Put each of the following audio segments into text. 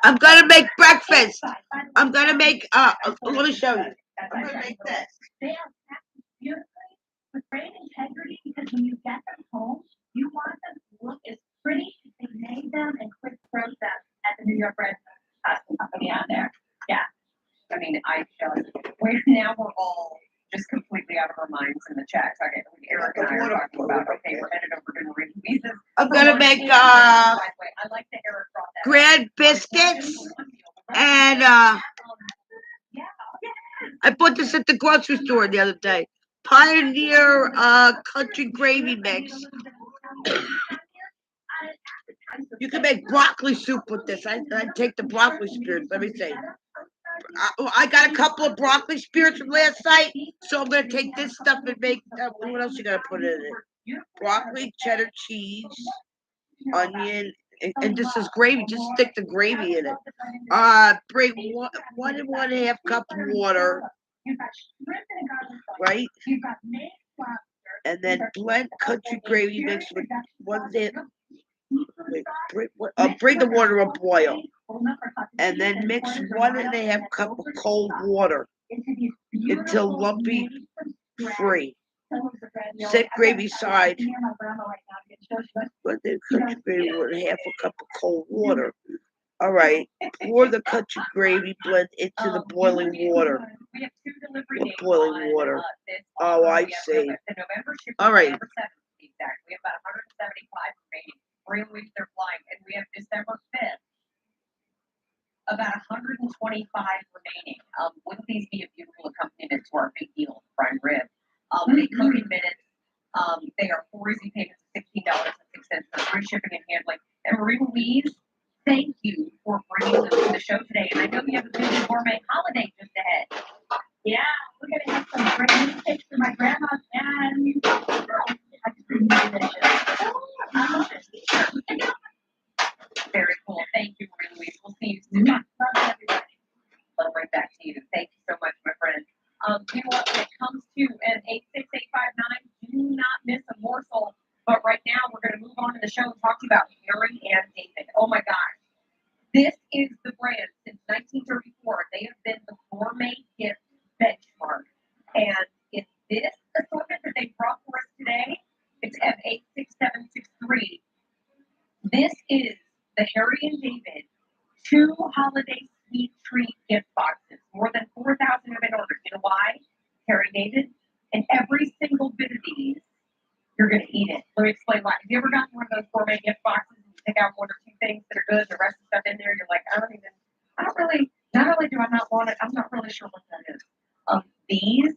I'm gonna make breakfast. I'm gonna make. Let me show you. I'm gonna make this. They are packed beautifully with great integrity because when you get them home, you want them to look as pretty as they made them and quick throw them at the New York bread company out there. Yeah. I mean, I just we're all just completely out of our minds in the chat. Okay, Eric and I are talking about. Okay, we're headed over to Marie Louise's. I'm gonna make I like the Eric brought that. Grand biscuits and I bought this at the grocery store the other day. Pioneer country gravy mix. You can make broccoli soup with this. I take the broccoli spears. Let me see. I got a couple of broccoli spears from last night, so I'm gonna take this stuff and make. What else you gotta put in it? Broccoli, cheddar cheese, onion, and this is gravy. Just stick the gravy in it. Bring one and 1/2 cup of water, right? And then blend country gravy mix with 1/2. Bring the water a boil, and then mix 1 1/2 cup of cold water until lumpy free. Set gravy side. But then country gravy with 1/2 cup of cold water. All right. Pour the country gravy blend into the boiling water. What boiling water? Oh, I see. All right. We have about 175 remaining. 3 weeks they're flying, and we have December 5th. About 125 remaining. Wouldn't these be a beautiful accompaniment to our big deal prime rib? They cook in minutes. They are 4 easy payments of $16.06 for free shipping and handling. And Marie Louise, thank you for bringing them to the show today. And I know we have a busy gourmet holiday just ahead. Yeah, we're gonna have some great new cakes for my grandma's and very cool. Thank you, Marie Louise. We'll see you soon. Love everybody. Love right back to you. Thank you so much, my friend. You know what? When it comes to an 86859, do not miss a morsel. But right now, we're going to move on to the show and talk to you about Harry and David. Oh my gosh. This is the brand since 1934. They have been the gourmet gift benchmark. And in this assortment that they brought for us today, it's F86763. This is the Harry and David 2 holiday sweet treat gift boxes. More than 4,000 have been ordered. You know why? Harry and David. And every single bit of these, you're going to eat it. Let me explain why. Have you ever gotten one of those gourmet gift boxes and you pick out 1 or 2 things that are good, the rest of the stuff in there, you're like, not only do I not want it, I'm not really sure what that is. These,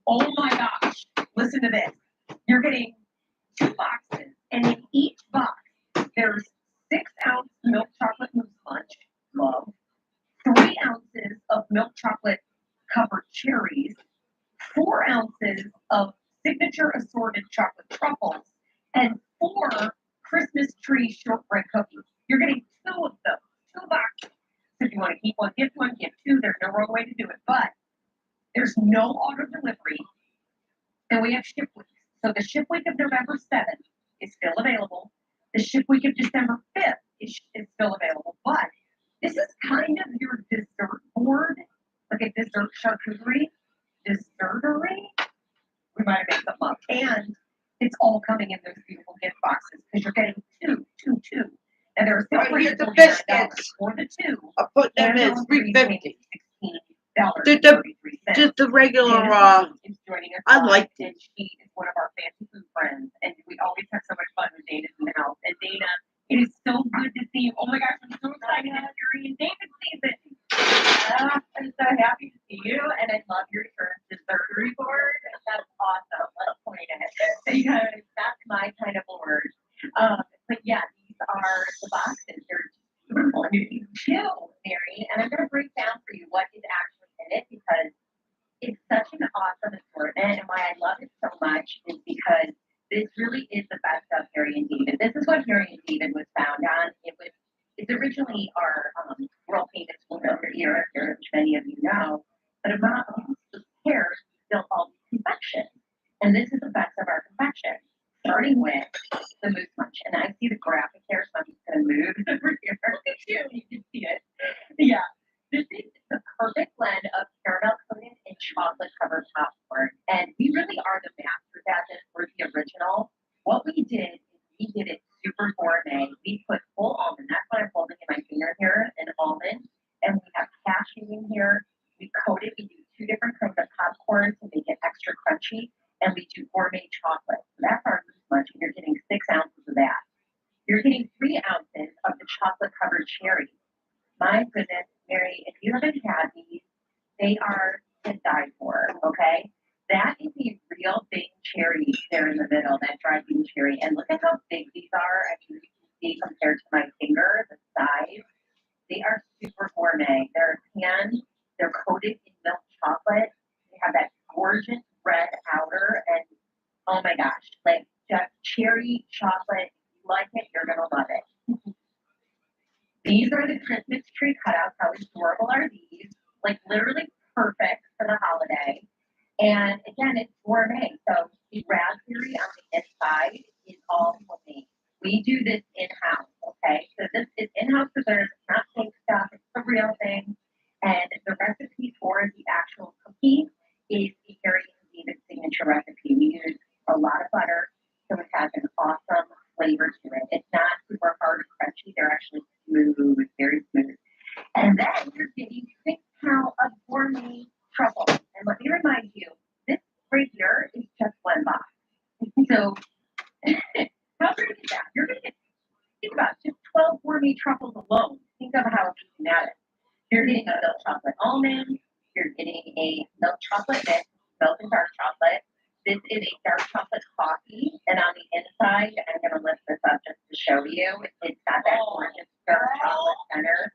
oh my gosh, listen to this. You're getting 2 boxes, and in each box, there's 6-ounce milk chocolate mousse punch, love, 3 ounces of milk chocolate covered cherries, 4 ounces of signature assorted chocolate truffles, and 4 Christmas tree shortbread cookies. You're getting 2 of those, 2 boxes. So if you want to keep one, get 2. There's no wrong way to do it, but there's no auto delivery, and we have ship weeks. So the ship week of November 7th is still available. The ship week of December 5th is still available, but this is kind of your dessert board, like a dessert charcuterie, dessertery. We might have made something up. And it's all coming in those beautiful gift boxes because you're getting 2. And there are still the biscuits for the 2. I'll put them in $3.50. Just the regular is joining us. I like it. She is one of our fancy food friends, and we always have so much fun with Dana in the house. And Dana, it is so good to see you. Oh my gosh, I'm so excited that you're in David's season. I'm so happy to see you, and I love your dessertery board. That's awesome. Let's point it because that's my kind of board. But yeah, these are the boxes. They're beautiful. And you chill, Mary, and I'm going to break down for you what is actually in it because it's such an awesome assortment, and why I love it so much is because this really is the best of Harry and David. This is what Harry and David was found on. It's originally our world famous over here, which many of you know, but about hair built all these confections, and this is the best of our confection. Starting with the mousse punch, and I see the graphic here, so I'm just going to move over here. too. You can see it. Yeah. This is the perfect blend of caramel coated and chocolate covered popcorn. And we really are the masters at this. We're the original. What we did is we did it super gourmet. We put full almond. That's what I'm holding in my finger here, an almond. And we have cashew in here. We coat it. We do two different kinds of popcorn to make it extra crunchy. And we do gourmet chocolate. So that's our loose munch. And you're getting 6 ounces of that. You're getting 3 ounces of the chocolate covered cherry. My goodness, Mary, if you haven't had these, they are to die for, okay? That is a real big cherry there in the middle, that dried bean cherry. And look at how big these are. I mean, you can see compared to my finger, the size. They are super gourmet. They're canned, they're coated in milk chocolate. They have that gorgeous red outer, and oh my gosh, like just cherry chocolate. If you like it, you're gonna love it. These are the Christmas tree cutouts. How adorable are these? Like literally perfect for the holiday. And again, it's gourmet. So the raspberry on the inside is all homemade. We do this in-house, okay? So this is in-house preserved, not fake stuff. It's the real thing. And the recipe for the actual cookie is the Harry and David signature recipe. We use a lot of butter, so it has an awesome flavor to it. It's not super hard or crunchy. They're actually smooth, very smooth. And then you're getting 6 pounds of gourmet truffle. And let me remind you, this right here is just one box. So how great is that? You're going to get, think about just 12 gourmet truffles alone. Think of how amazing that is. You're getting a milk chocolate almond. You're getting a milk chocolate mix, milk and dark chocolate. This is a dark chocolate coffee, and on the inside, I'm going to lift this up just to show you. It's got that gorgeous dark chocolate center.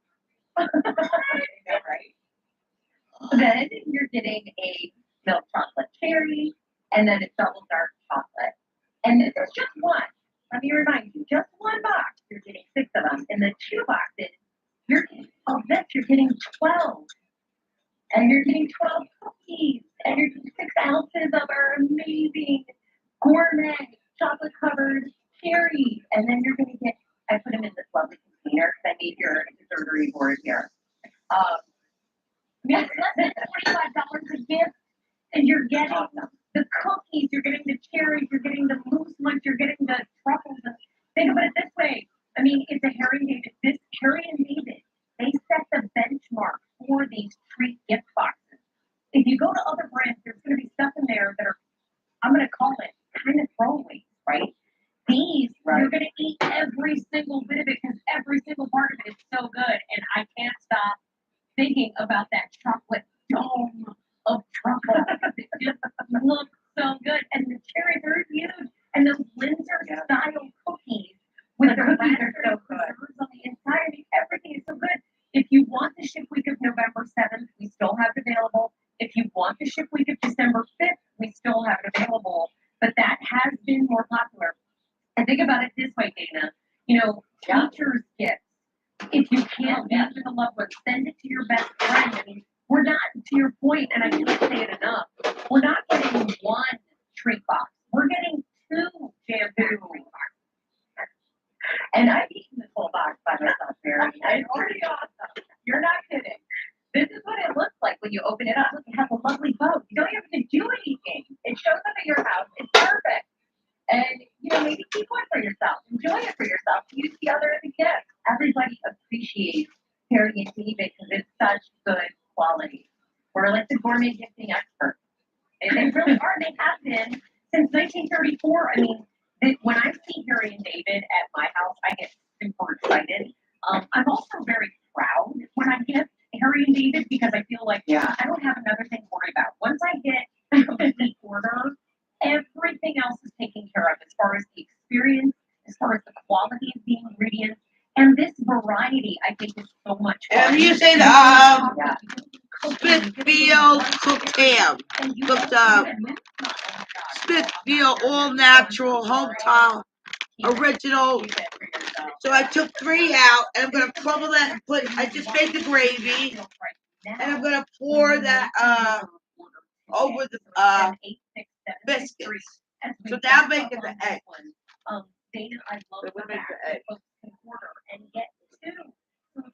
I know, right? Then you're getting a milk chocolate cherry, and then a double dark chocolate. And this is just one. Let me remind you, just one box. You're getting 6 of them. In the 2 boxes, you're getting, oh, this, you're getting 12. And you're getting 12 cookies. And you're getting 6 ounces of our amazing gourmet chocolate covered cherries. And then you're going to get, I put them in this lovely container because I made your dessert board here. It's less than $25 a gift, and you're getting the cookies, you're getting the cherries, you're getting the loose munch, you're getting the truffles. Think about it this way. I mean, it's a Harry and David. This Harry and David, they set the benchmark for these treat gift boxes. If you go to other brands, there's going to be stuff in there that are, I'm going to call it kind of throwaways, right? These, you're going to eat every single bit of it because every single part of it is so good, and I can't stop thinking about that chocolate dome of truffle. It just looks so good. And the cherries are huge. And those Windsor style cookies with the raspberry preserves on the inside. I mean, everything is so good. If you want the ship week of November 7th, we still have it available. If you want the ship week of December 5th, we still have it available. But that has been more popular. And think about it this way, Dana. You know, teachers' gifts. If you can't give to the loved one, send it to your best friend. I mean, we're not, to your point, and I can't say it enough, we're not getting one treat box. We're getting 2 jam treat boxes. And I've eaten this whole box by myself, Mary. It's pretty awesome. You're not kidding. This is what it looks like when you open it up. It has a lovely bow. You don't have to do anything. It shows up at your house. It's perfect. And, you know, maybe keep one for yourself. Enjoy it for yourself. Use the other as a gift. Everybody appreciates Harry and David because it's such good quality. We're like the gourmet gifting experts. And they really are. They have been since 1934. I mean, when I see Harry and David at my house, I get super excited. I'm also very proud when I gift Harry and David because I feel like, I don't have another thing to worry about. Once I get a complete order, everything else is taken care of as far as the experience, as far as the quality of the ingredients, and this variety, I think, is so much fun. And you say the Smithfield cooked ham, Smithfield all natural, hometown, original. So I took 3 out, and I'm gonna crumble that and I just made the gravy, and I'm gonna pour that over the biscuits. So now making the eggs. Dana, I love So we'll make the eggs. Folks can order and get 2. So if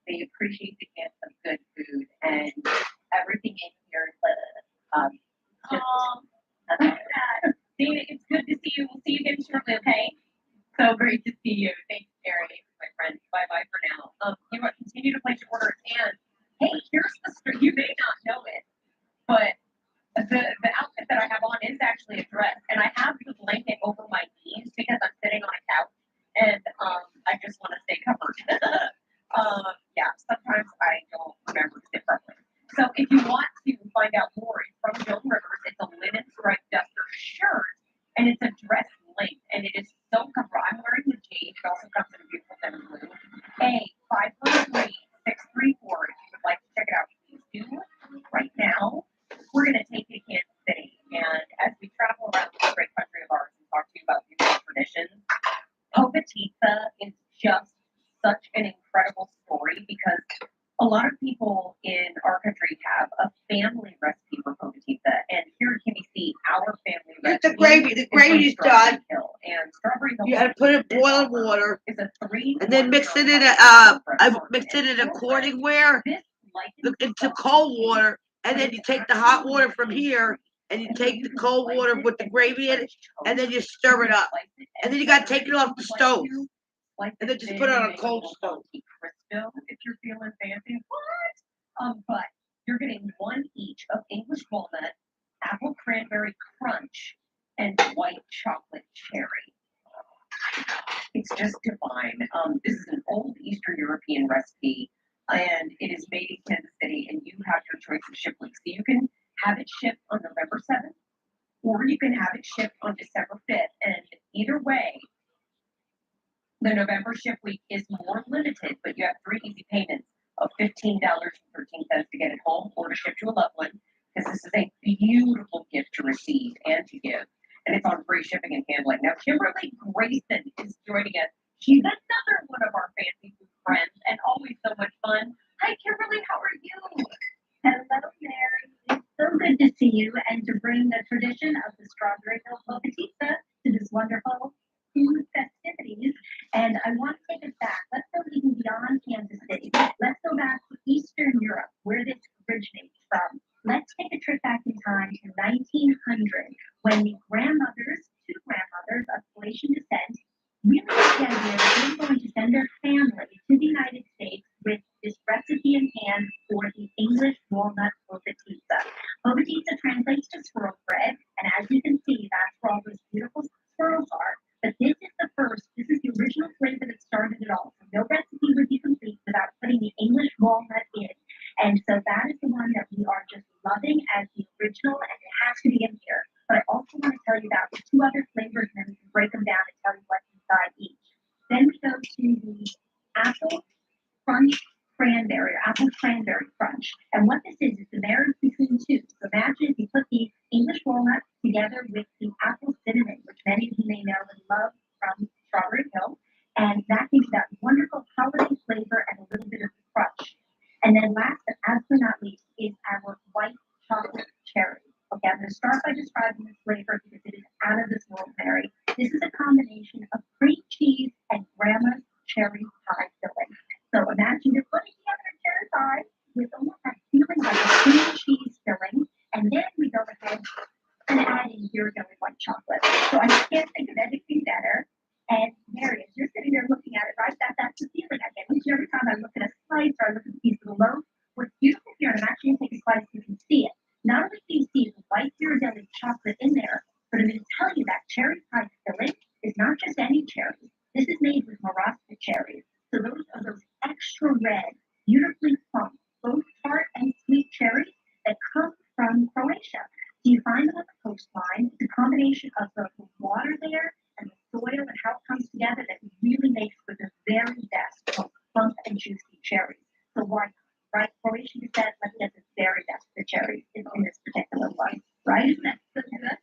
They appreciate the gift of good food, and everything in here is just Dana, it's good to see you. We'll see you again shortly, okay? So great to see you. Thanks, Gary, my friend. Bye-bye for now. You want to continue to place your orders, and hey, here's the story. You may not know it, but the outfit that I have on is actually a dress, and I have the blanket over my knees because I'm sitting on a couch, and I just want to stay covered. Yeah, sometimes I don't remember to sit properly. So if you want to find out more, it's from Joan Rivers. It's a linen striped duster shirt, and it's a dress length, and it is so comfortable. I'm wearing the jade. It also comes in a beautiful lemon blue. A 513-634. If you would like to check it out, please do. Right now, we're going to take you to Kansas City, and as we travel around this great country of ours and talk to you about beautiful traditions, Pizza is just such an incredible story because a lot of people in our country have a family recipe for pizza, and here at KBC, our family recipe. The gravy. The gravy's done. And strawberry You gotta put it in boiling water, is a 3 and then mix it in I mixed it in a cordingware into cold water, and then you take the hot water from here, and you take the cold water with the gravy in it, and then you stir it up, and then you gotta take it off the stove, and then just put it on a cold stove. If you're feeling fancy, what? But you're getting one each of English walnut, apple cranberry crunch, and white chocolate cherry. It's just divine. This is an old Eastern European recipe, and it is made in Kansas City, and you have your choice of ship week. So you can have it shipped on November 7th, or you can have it shipped on December 5th. And either way, the November ship week is more limited, but you have 3 easy payments of $15.13 to get it home or to ship to a loved one, because this is a beautiful gift to receive and to give. And it's on free shipping and handling. Now, Kimberly Grayson is joining us. She's another one of our fancy food friends and always so much fun. Hi, Kimberly, how are you? Hello, Mary. It's so good to see you and to bring the tradition of the Strawberry Hill Pizza to this wonderful food festivities. And I want to take us back. Let's go even beyond Kansas City. Let's go back to Eastern Europe, where this originates from. Let's take a trip back in time to 1900, when the two grandmothers of Galician descent, really had the idea that they were going to send their family to the United States with this recipe in hand for the English walnut pizza. Pizza translates to swirl bread, and as you can see, that's where all those beautiful swirls are. But this is the original flavor that started it all. So no recipe would be complete without putting the English walnut in. And so that is the one that we are just loving as the original, and it has to be in here. But I also want to tell you about the 2 other flavors, and then we can break them down and tell you what's inside each. Then we go to the apple cranberry crunch. And what this is the marriage between 2. So imagine if you put the English walnut together with the apple cinnamon, which many of you may know and love from Strawberry Hill. And that gives that wonderful holiday flavor and a little bit of crunch. And then last but absolutely not least is our white chocolate cherry. Okay, I'm going to start by describing this flavor because it is out of this world, Mary. This is a combination of cream cheese and grandma's cherry pie filling. So imagine you're putting together a cherry pie with almost that feeling like a cream cheese filling, and then we go ahead and add in here again with white chocolate. So I can't think of anything better. And Mary, as you're sitting there looking at it, right, that's the feeling I get. Each and every time I look at a slice or I look at a piece of the loaf, what's beautiful here, and I'm actually going to take a slice so you can see it. Not only do you see the white Ghirardelli chocolate in there, but I'm going to tell you that cherry pie filling is not just any cherry. This is made with Marasta cherries. So those are those extra red, beautifully plump, both tart and sweet cherries that come from Croatia. So you find them on the coastline. It's a combination of the water there and the soil and how it comes together that really makes for the very best of plump and juicy cherries. So why, right? Croatian descent, let's get the very best of the cherries in this particular one, right? Isn't that so good?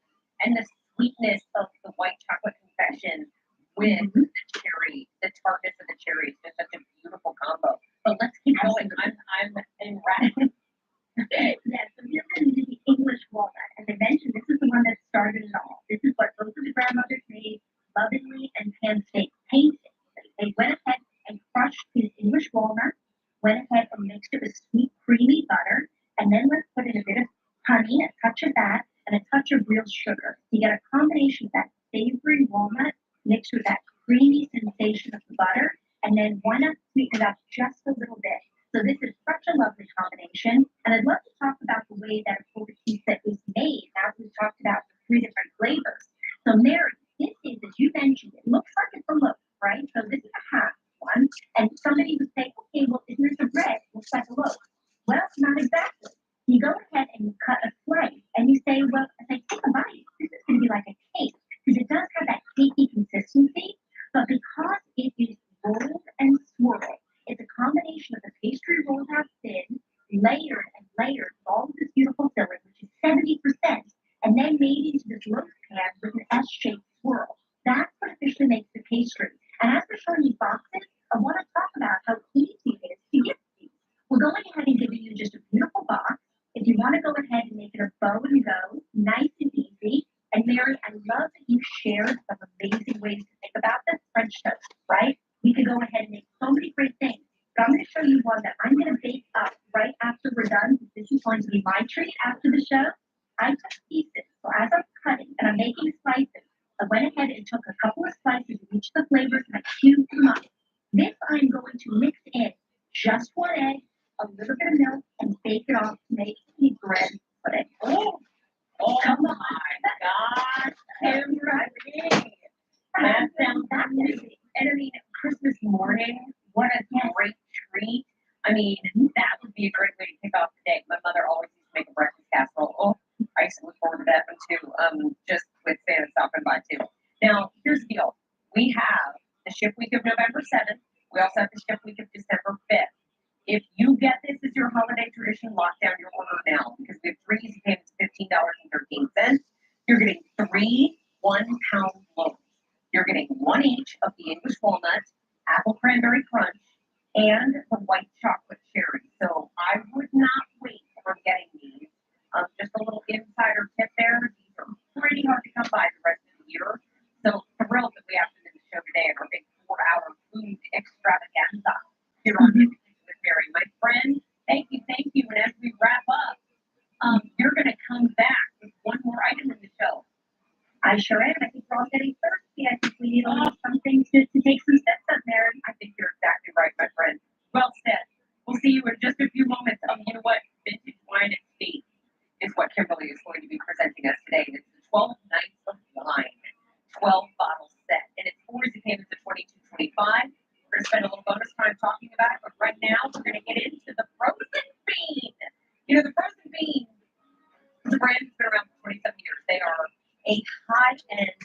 And the sweetness of the white chocolate confection with the cherry, the tartness of the cherry is just such a beautiful combo. But let's keep going. I'm enraptured. Yes, so we're going to do the English walnut. As I mentioned, this is the one that started it all. This is what both of the grandmothers made lovingly and painstakingly. They went ahead and crushed these English walnuts went ahead and mixed it with sweet, creamy butter, and then let's put in a bit of honey, a touch of that, and a touch of real sugar. You get a combination of that savory walnut mixed with that creamy sensation of the butter, and then why not sweeten it up just a little bit? So this is such a lovely combination, and I'd love to talk about the way that a pulled pizza is made. Now we've talked about the three different flavors. So Mary, this is, as you mentioned, it looks like it's a loaf, right? So this is a half one, and somebody would say, okay, well, isn't this a bread? Looks like a loaf. Well, not exactly. You go ahead and you cut a slice, and you say, well, as I take a bite, this is going to be like a cake, because it does have that cakey consistency, but because it is rolled and swirled, it's a combination of the pastry rolled out thin, layered and layered with all of this beautiful filling, which is 70%, and then made into this loaf pan with an S-shaped swirl. That's what officially makes the pastry. And as we're showing you boxes, I want to talk about how easy it is to get these. We're going ahead and giving you just a beautiful box. If you want to go ahead and make it a bow and go, nice and easy. And Mary, I love that you shared some amazing ways to think about this French toast, right? We could go ahead and make so many great things. But I'm going to show you one that I'm going to bake up right after we're done. This is going to be my treat after the show. I took pieces. So as I'm cutting and I'm making slices, I went ahead and took a couple of slices of each of the flavors and I cubed them up. This I'm going to mix in just one egg, a little bit of milk, and bake it off to make the bread pudding. Oh Come on. my gosh, Kimberly. That sounds amazing. And I mean, Christmas morning, what a great treat. I mean, that would be a great way to kick off the day. My mother always used to make a breakfast casserole. Oh, I used to look forward to that one too, just with Santa stopping by too. Now, here's the deal. We have the ship week of November 7th. We also have the ship week of December 5th. If you get this as your holiday tradition, lock down your order now because we have 3 easy payments of $15.13. You're getting 3 1-pound loaves. You're getting 1 each of the English walnut, apple cranberry crunch, and the white chocolate cherry. So I would not wait for getting these. Just a little insider tip there. These are pretty hard to come by the rest of the year. So thrilled that we have them in the show today in our big 4-hour food extravaganza here on with Mary. My friend, thank you. And as we wrap up, you're going to come back with one more item in the show. I sure am. I think we're all getting thirsty. I think we need a little something to take some steps up there. I think you're exactly right, my friend. Well said. We'll see you in just a few moments. You know what? Vintage wine and steak is what Kimberly is going to be presenting us today. It's the 12 Nights of Wine, 12 bottle set. And it's 4 easy payments of $22.25. We're going to spend a little bonus time talking about it. But right now, we're going to get into the frozen bean. You know, the frozen bean is a brand that's been around for 27 years. They are a high-end,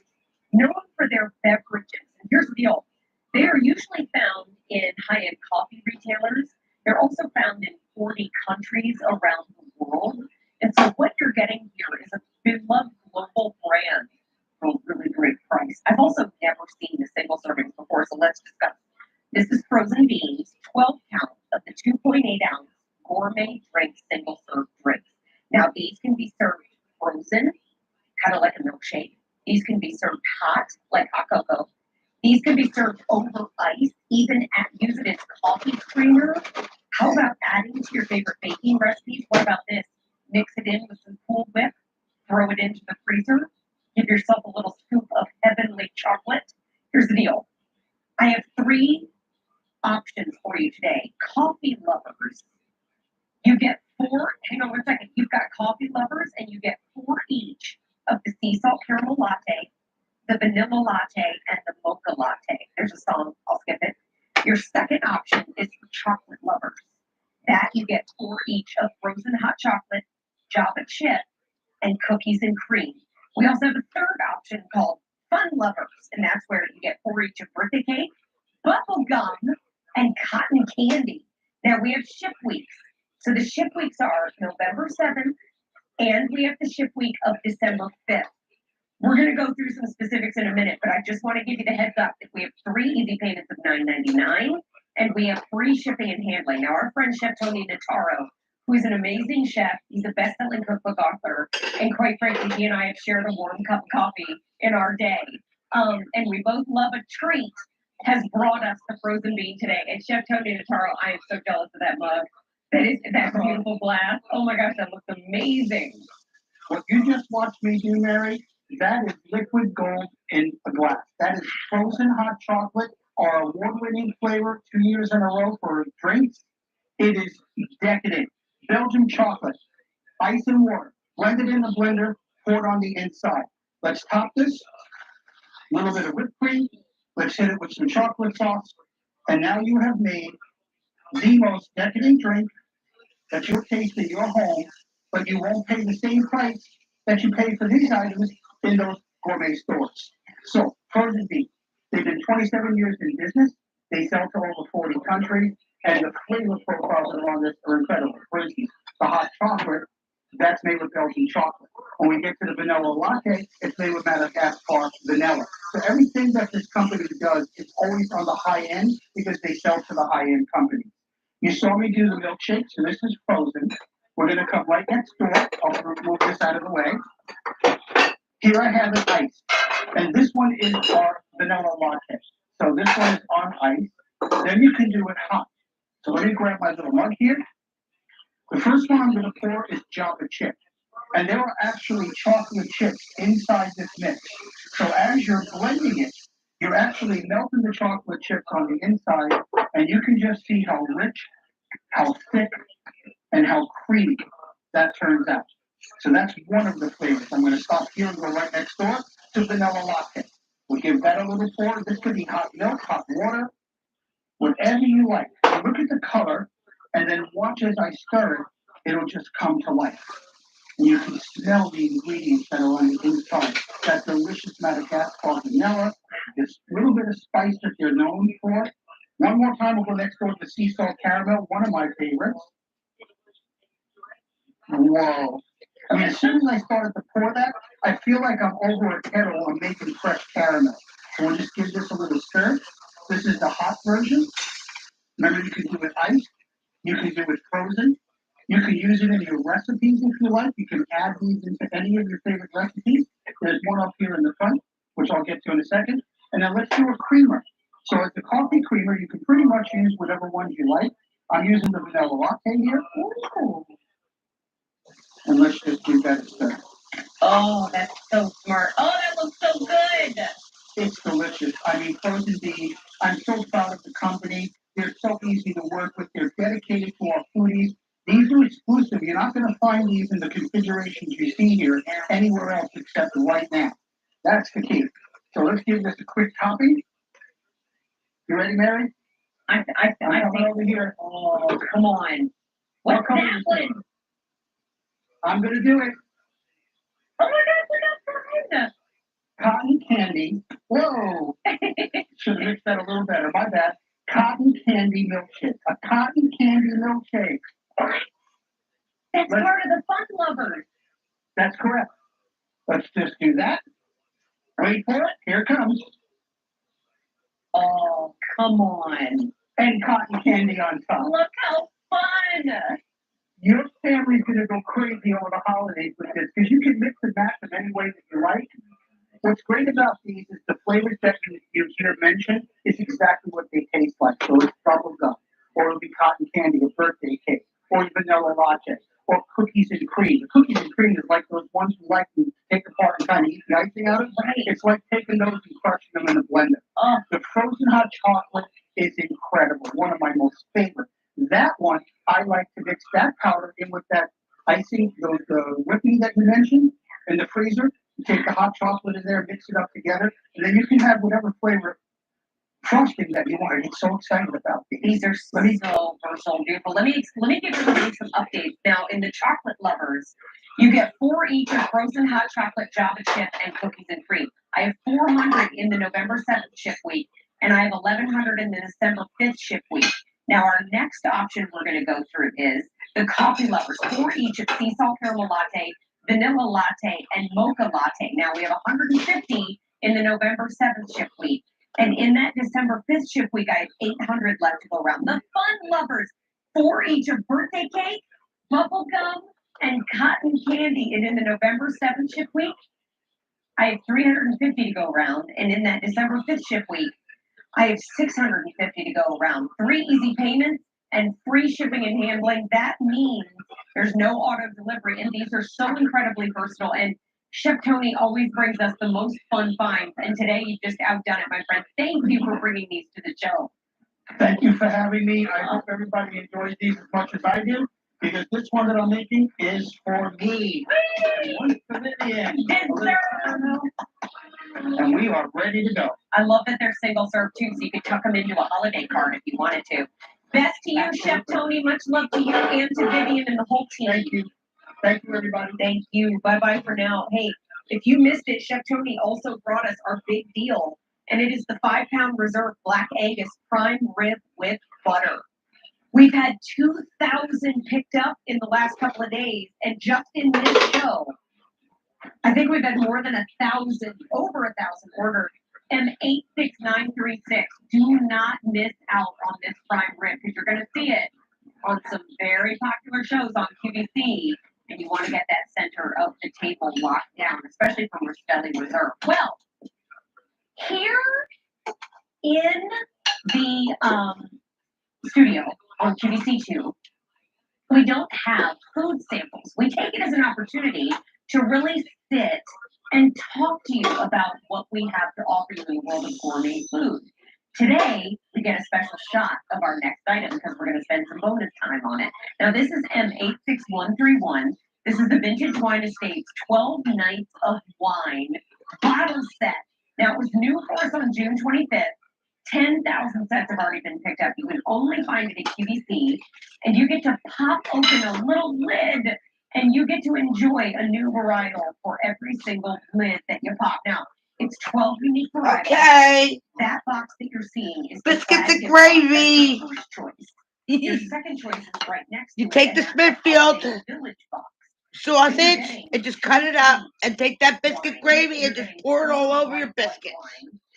known for their beverages. And here's the deal. They are usually found in high-end coffee retailers. They're also found in 40 countries around the world. And so what you're getting here is a beloved global brand for a really great price. I've also never seen the single servings before, so let's discuss. This is frozen beans, 12 pounds of the 2.8 ounce gourmet drink single serve drinks. Now these can be served frozen, kind of like a milkshake. These can be served hot, like hot cocoa. These can be served over ice, even use it as coffee creamer. How about adding to your favorite baking recipes? What about this? Mix it in with some Cool Whip, throw it into the freezer, give yourself a little scoop of heavenly chocolate. Here's the deal. I have 3 options for you today. Coffee lovers. You get 4, hang on one second. You've got coffee lovers and you get 4 each of the sea salt caramel latte, the vanilla latte, and the mocha latte. There's a song, I'll skip it. Your second option is for chocolate lovers. That you get 4 each of frozen hot chocolate, Java chip, and cookies and cream. We also have a third option called fun lovers, and that's where you get 4 each of birthday cake, bubble gum, and cotton candy. Now we have ship weeks. So the ship weeks are November 7th, and we have the ship week of December 5th. We're going to go through some specifics in a minute, but I just want to give you the heads up that we have 3 easy payments of $9.99, and we have free shipping and handling. Now, our friend Chef Tony Notaro, who is an amazing chef, he's a best-selling cookbook author, and quite frankly, he and I have shared a warm cup of coffee in our day. And we both love a treat. has brought us the frozen bean today. And Chef Tony Notaro, I am so jealous of that mug. That's a beautiful glass. Oh my gosh, that looks amazing. What you just watched me do, Mary, that is liquid gold in a glass. That is frozen hot chocolate, our award-winning flavor 2 years in a row for drinks. It is decadent. Belgian chocolate, ice and water, blended in the blender, poured on the inside. Let's top this. A little bit of whipped cream. Let's hit it with some chocolate sauce. And now you have made the most decadent drink that you'll taste in your home, but you won't pay the same price that you pay for these items in those gourmet stores. So, frozen beef. They've been 27 years in business. They sell to over 40 countries, and the flavor profiles that are on this are incredible. For instance, the hot chocolate, that's made with Belgian chocolate. When we get to the vanilla latte, it's made with Madagascar vanilla. So everything that this company does is always on the high end because they sell to the high end companies. You saw me do the milkshake, so this is frozen. We're going to come right next door. I'll move this out of the way. Here I have it iced. And this one is our vanilla latte. So this one is on ice. Then you can do it hot. So let me grab my little mug here. The first one I'm going to pour is Java chip. And there are actually chocolate chips inside this mix. So as you're blending it, you're actually melting the chocolate chips on the inside, and you can just see how rich, how thick, and how creamy that turns out. So that's one of the flavors. I'm going to stop here and go right next door to vanilla latte. We'll give that a little pour. This could be hot milk, hot water, whatever you like. Look at the color, and then watch as I stir it. It'll just come to life. And you can smell the ingredients that are on the inside. That delicious Madagascar vanilla, this little bit of spice that they're known for. One more time, we'll go next door to sea salt caramel, one of my favorites. Whoa. I mean, as soon as I started to pour that, I feel like I'm over a kettle and making fresh caramel. So we'll just give this a little stir. This is the hot version. Remember, you can do it iced. You can do it frozen. You can use it in your recipes if you like. You can add these into any of your favorite recipes. There's one up here in the front, which I'll get to in a second. And then let's do a creamer. So as a coffee creamer, you can pretty much use whatever ones you like. I'm using the vanilla latte here. Ooh. And let's just give that a stir. Oh, that's so smart. Oh, that looks so good. It's delicious. I mean, frozen beef. I'm so proud of the company. They're so easy to work with. They're dedicated to our foodies. These are exclusive. You're not going to find these in the configurations you see here anywhere else except right now. That's the key. So let's give this a quick topping. You ready, Mary? I I'm think over here. Oh, come on. What's that one? I'm going to do it. Oh my gosh, look how Cotton candy. Whoa. Should have mixed that a little better. My bad. Cotton candy milkshake. A cotton candy milkshake. That's part of the fun lovers. That's correct. Let's just do that. Wait for it. Here it comes. Oh, come on. And cotton candy on top. Look how fun. Your family's going to go crazy over the holidays with this because you can mix and match them any way that you like. What's great about these is the flavors that you hear mentioned is exactly what they taste like. So it's bubble gum, or it'll be cotton candy, or birthday cake, or vanilla latte, or cookies and cream. The cookies and cream is like those ones you like to take apart and kind of eat the icing out of. Right. It's like taking those and crushing them in a blender. Oh, The frozen hot chocolate is incredible. One of my most favorite. That one, I like to mix that powder in with that icing, those whipping that you mentioned in the freezer. You take the hot chocolate in there, mix it up together, and then you can have whatever flavor frosting that you want. I get so excited about these. these are so versatile, beautiful. Let me give everybody some updates. Now, in the chocolate lovers, you get 4 each of frozen hot chocolate, Java chip, and cookies and cream. I have 400 in the November 7th ship week, and I have 1,100 in the December 5th ship week. Now, our next option we're going to go through is the coffee lovers, 4 each of sea salt caramel latte, vanilla latte, and mocha latte. Now, we have 150 in the November 7th ship week. And in that December 5th ship week, I have 800 left to go around. The fun lovers, 4 each of birthday cake, bubble gum, and cotton candy. And in the November 7th ship week, I have 350 to go around. And in that December 5th ship week, I have 650 to go around. 3 easy payments and free shipping and handling. That means there's no auto delivery, and these are so incredibly versatile. And Chef Tony always brings us the most fun finds, and today you just outdone it, my friend. Thank you for bringing these to the show. Thank you for having me. I hope everybody enjoys these as much as I do, because this one that I'm making is for me. One Caribbean. And we are ready to go. I love that they're single serve too, so you could tuck them into a holiday card if you wanted to. Best to you, Chef Tony. Much love to you and to Vivian and the whole team. Thank you. Thank you, everybody. Thank you. Bye-bye for now. Hey, if you missed it, Chef Tony also brought us our big deal, and it is the 5-pound reserve Black Angus prime rib with butter. We've had 2,000 picked up in the last couple of days, and just in this show, I think we've had more than 1,000, over 1,000 ordered. M86936. Do not miss out on this prime rib, because you're going to see it on some very popular shows on QVC, and you want to get that center of the table locked down, especially from Rastelli Reserve. Well, here in the studio on QVC2, we don't have food samples. We take it as an opportunity to really sit and talk to you about what we have to offer you in the world of gourmet food. Today, we get a special shot of our next item because we're going to spend some bonus time on it. Now, this is M86131. This is the Vintage Wine Estates 12 Nights of Wine bottle set. Now, it was new for us on June 25th. 10,000 sets have already been picked up. You can only find it at QVC, and you get to pop open a little lid, and you get to enjoy a new varietal for every single lid that you pop. Now, it's 12 unique varietals. Okay. That box that you're seeing is Biscuits and gravy. Your first choice. Your second choice is right next to You it, take and the that's Smithfield Village box. sausage and just cut it up and take that biscuit gravy and just pour it all over your biscuits.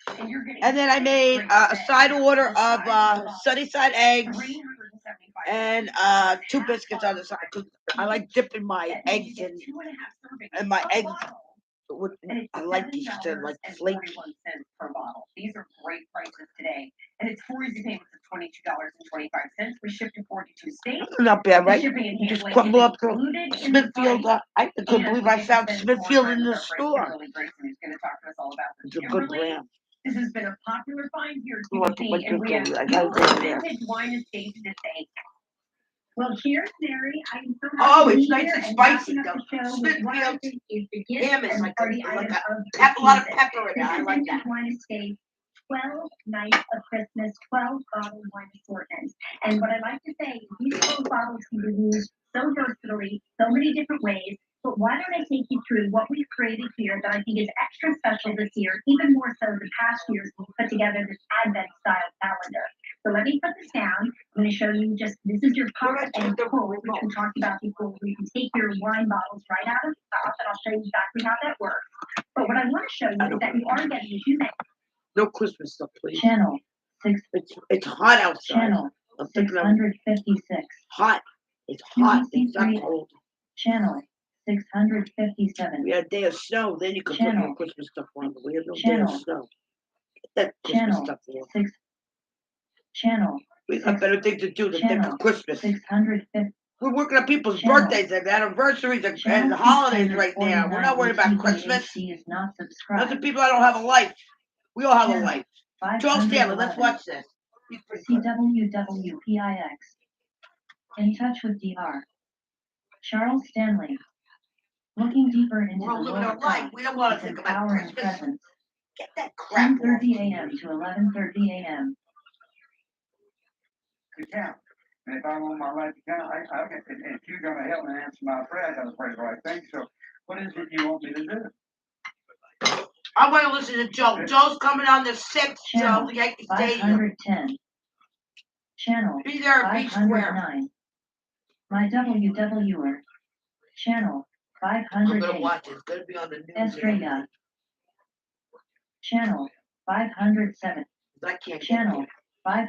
And then I made a side order of sunny side eggs and 2 biscuits on the side, because I like dipping my eggs in, and my eggs. I like these to like flaky. These are great prices today, and it's 4 easy payments of $22.25. We ship to 42 states. Not bad, right? Shipping and You just handling crumble is up the included in Smithfield. the I couldn't believe I found Smithfield in the store. Kimberly Grayson, who's going to talk to us all about this. It's a good Kimberly, brand. this has been a popular find here You want at to QVC, put and we have I gotta go there. Vintage Wine Estates to say. Well, cheers, Mary. I'm so happy Oh, to it's be nice here and and spicy, wrapping up the though. show with what I Smithfield think is the gift ham is and like party a item of the have a lot of season. pepper in it. This I is like Vintage that. Wine Estate 12 Nights of Christmas, 12 bottle wine assortment. And what I like to say is these 12 bottles can be used so versatilely, so many different ways. But why don't I take you through what we've created here that I think is extra special this year, even more so the past years when we put together this Advent style calendar. So let me put this down. I'm going to show you just, this is your pop and pull, which we talked about before, where you can take your wine bottles right out of the top, and I'll show you exactly how that works. But what I want to show you is that you are getting two things. No Christmas stuff, please. Channel 6. It's hot outside. Channel I'm thinking of 656. hot. It's hot. It's not cold. Channel 657. We had a day of snow, then you could put Channel. more Christmas stuff on, but we have no day Channel. of snow. Get that Christmas Channel stuff on. 6. Channel. We got better things to do than think Channel. of Christmas. 650. We're working on people's Channel. birthdays and anniversaries and Channel holidays right now. We're not worried about 649 Christmas. is not Those subscribed. are people that don't have a life. We all have a Channel. life. Joel Stanley, let's 511. watch this. He's pretty good. CWWPIX. In touch with DR. Charles Stanley. Looking deeper into We're the living world our of life. God, We don't want with to think about empowering Christmas. presence. Get that crap off. 10:30 a.m. to 11:30 a.m. To count. And if I want my life to count, if you're going to help me answer my prayer, I got to pray the right thing. So, what is it you want me to do? I want to listen to Joe. Joe's coming on the 6th, Joe, Channel the Yankee Stadium. 510. Channel Be there at Beach Square. 509. My WWer. Channel I'm going to 508. watch it. It's going to be on the news. Estrella. Channel 507. I can't get Channel it. 5.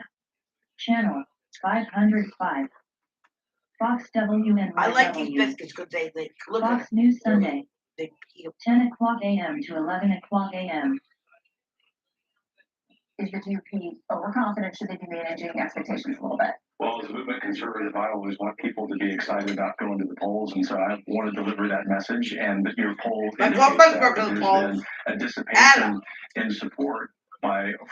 Channel 505. Fox WNYW. I like these biscuits because they look at Fox them. News Sunday. They peel. 10 o'clock a.m. to 11 o'clock a.m. is the GOP overconfident? Should they be managing expectations a little bit? Well, as a movement conservative, I always want people to be excited about going to the polls, and so I want to deliver that message. And your poll indicates that there's been a dissipation in support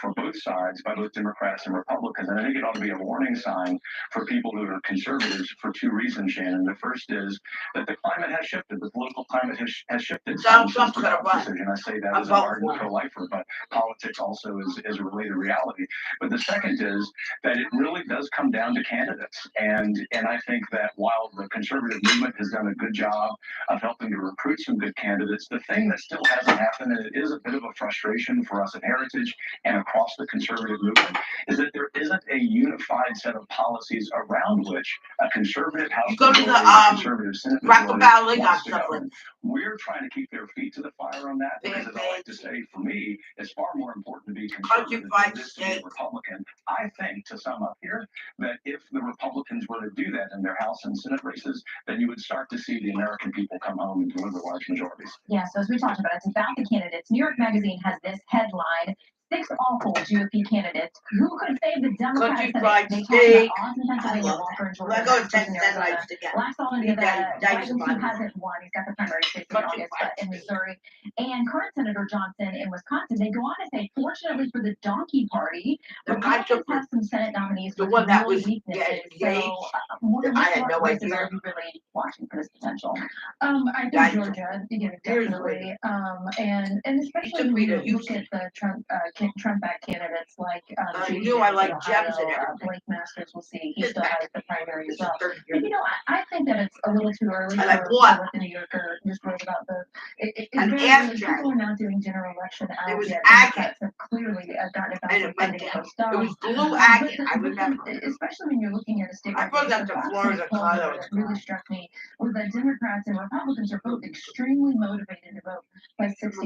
for both sides, by both Democrats and Republicans. And I think it ought to be a warning sign for people who are conservatives for two reasons, Shannon. The first is that the climate has shifted. The political climate has shifted. Donald Trump's going to run. I say that as an ardent pro-lifer, but politics also is a related reality. But the second is that it really does come down to candidates. And I think that while the conservative movement has done a good job of helping to recruit some good candidates, the thing that still hasn't happened, and it is a bit of a frustration for us at Heritage and across the conservative movement, is that there isn't a unified set of policies around which a conservative House majority and conservative Senate majority wants to go. We're trying to keep their feet to the fire on that, because as I like to say, for me, it's far more important to be conservative than it is to be Republican. I think, to sum up here, that if the Republicans were to do that in their House and Senate races, then you would start to see the American people come home and deliver large majorities. Yeah, so as we talked about, it's about the candidates. New York Magazine has this headline: 6 awful GOP candidates who could save the Democrats. They talk about Austin, Pennsylvania, Walker, and Georgia. Laxalt in Nevada. Biden, who hasn't won. He's got the primary states in August, but in Missouri. And current Senator Johnson in Wisconsin. They go on to say, fortunately for the Donkey Party, Republicans have some Senate nominees with real weaknesses. So, I had no idea. Are you really watching for this potential? I think Georgia, definitely. And especially when you look at the Trump-backed candidates like I like Jebs and everything. Blake Masters, we'll see. He still has the primary as well. But, I think that it's a little too early for what the New Yorker just wrote about people are not doing general election ads yet. Democrats have clearly gotten it back to funding post-op. It was blue agate, I remember. Especially when you're looking at a state like that to Florida, Colorado. That really struck me was that Democrats and Republicans are both extremely motivated to vote by 67%.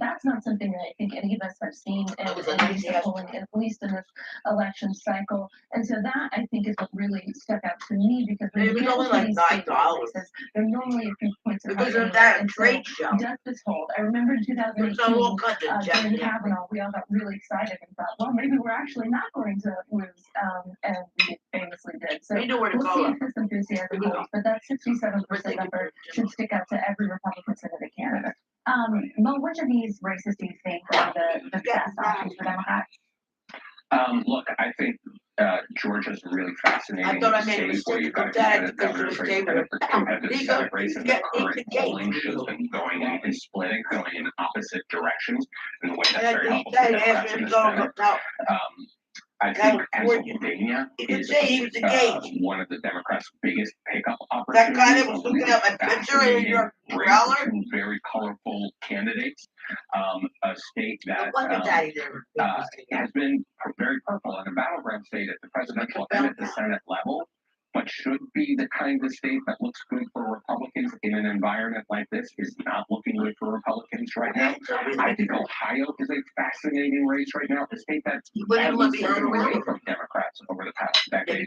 That's not something that I think any of us have seen in recent polling, at least in this election cycle. And so that, I think, is what really stuck out to me, because when you get to these state races, they're normally a few points apart. Because of that trade show. Does this hold? I remember in 2018, during Kavanaugh, we all got really excited and thought, well, maybe we're actually not going to lose, and we famously did. So we'll see if this enthusiasm holds, but that 67% number should stick out to every Republican Senate candidate. Mo, which of these races do you think are the best options for Democrats? Look, I think Georgia's a really fascinating state where you've got a competitive governor's race and a competitive Senate race, and the current polling shows them going in splitting, going in opposite directions in a way that's very helpful for Democrats in the Senate. I think Pennsylvania is one of the Democrats' biggest pickup opportunities. That guy that was looking at my picture in your trailer? Very colorful candidates. A state that has been very purple and a battleground state at the presidential and at the Senate level, but should be the kind of state that looks good for Republicans in an environment like this, is not looking good for Republicans right now. I think Ohio is a fascinating race right now. The state that's taken away from Democrats over the past decade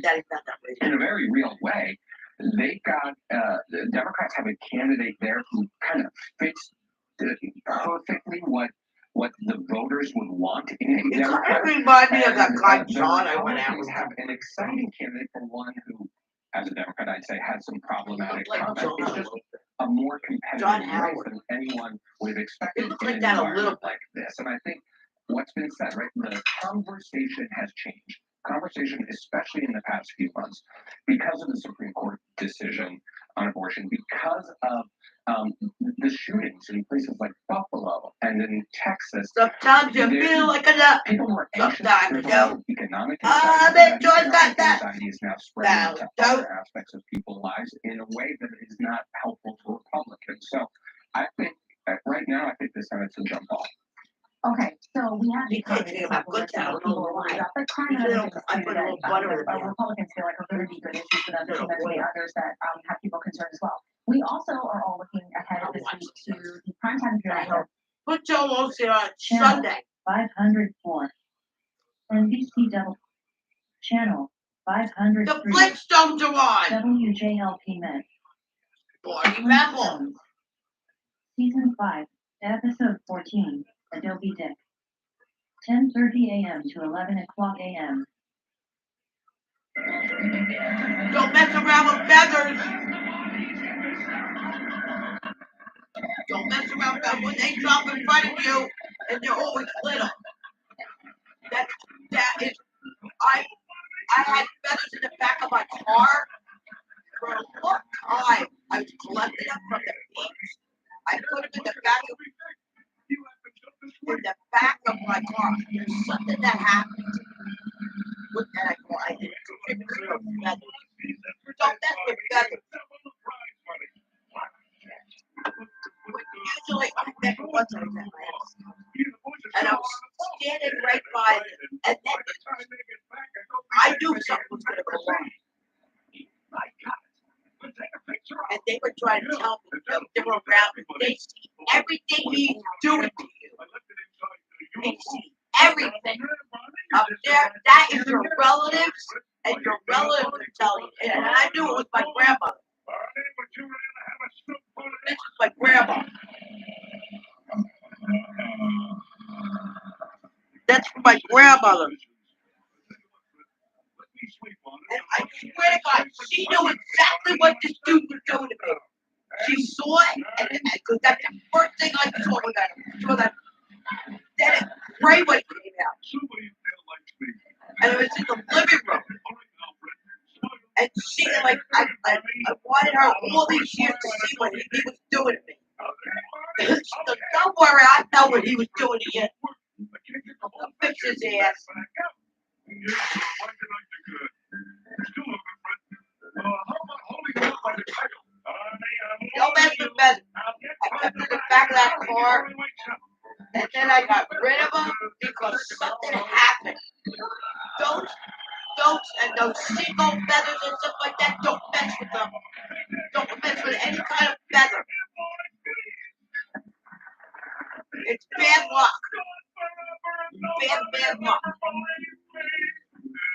in a very real way. They've got the Democrats have a candidate there who kind of fits perfectly what the voters would want in a Democrat. Remind me of that guy John I went out with. Have an exciting candidate for one who, as a Democrat, I'd say has some problematic comments. It's just a more competitive race than anyone would have expected in an environment like this. And I think what's been said, right? The conversation has changed. Conversation, especially in the past few months, because of the Supreme Court decision on abortion, because of the shootings in places like Buffalo and in Texas. Sometimes you feel like a people were anxious. Economic anxiety is now spreading to other aspects of people's lives in a way that is not helpful to Republicans. So I think that right now, I think the Senate's a jump ball. Okay, so we have the economy about people are worried about, but crime and other things too that Republicans feel like are going to be good issues for them, and many others that have people concerned as well. We also are all looking ahead of this week to the primetime period. Put your on Sunday. 504. NBC double channel 503. The Flintstones are on. WJLP Med. Bloody Rebel. Season 5, episode 14. Adobe Dick. 10:30 a.m. to 11 o'clock a.m. Don't mess around with feathers. Don't mess around with feathers when they drop in front of you, and they're always little. That is, I had feathers in the back of my car for a long time. I was collecting them from the beach. I put them in the back of my car. There's something that happened with that car. I didn't contribute to feathers. Don't mess with feathers. Usually I never once I was at my house. And I was standing right by them. And then I knew something was going to go wrong. And they were trying to tell me that they were around and they see everything he's doing to you. They see everything up there. That is your relatives, and your relatives are telling you. And I knew it was my grandmother. This is my grandma. That's my grandmother. And I swear to God, she knew exactly what this dude was doing to me. She saw it, and because that's the first thing I saw with that. Saw that. Then it gray one came out. And it was in the living room. And she, like, I wanted her all these years to see what he was doing to me. So don't worry, I know what he was doing to you. I'll fix his ass. Don't mess with feathers. I kept them in the back of that car, and then I got rid of them because something happened. And those single feathers and stuff like that, don't mess with them. Don't mess with any kind of feather. It's bad luck. Bad luck.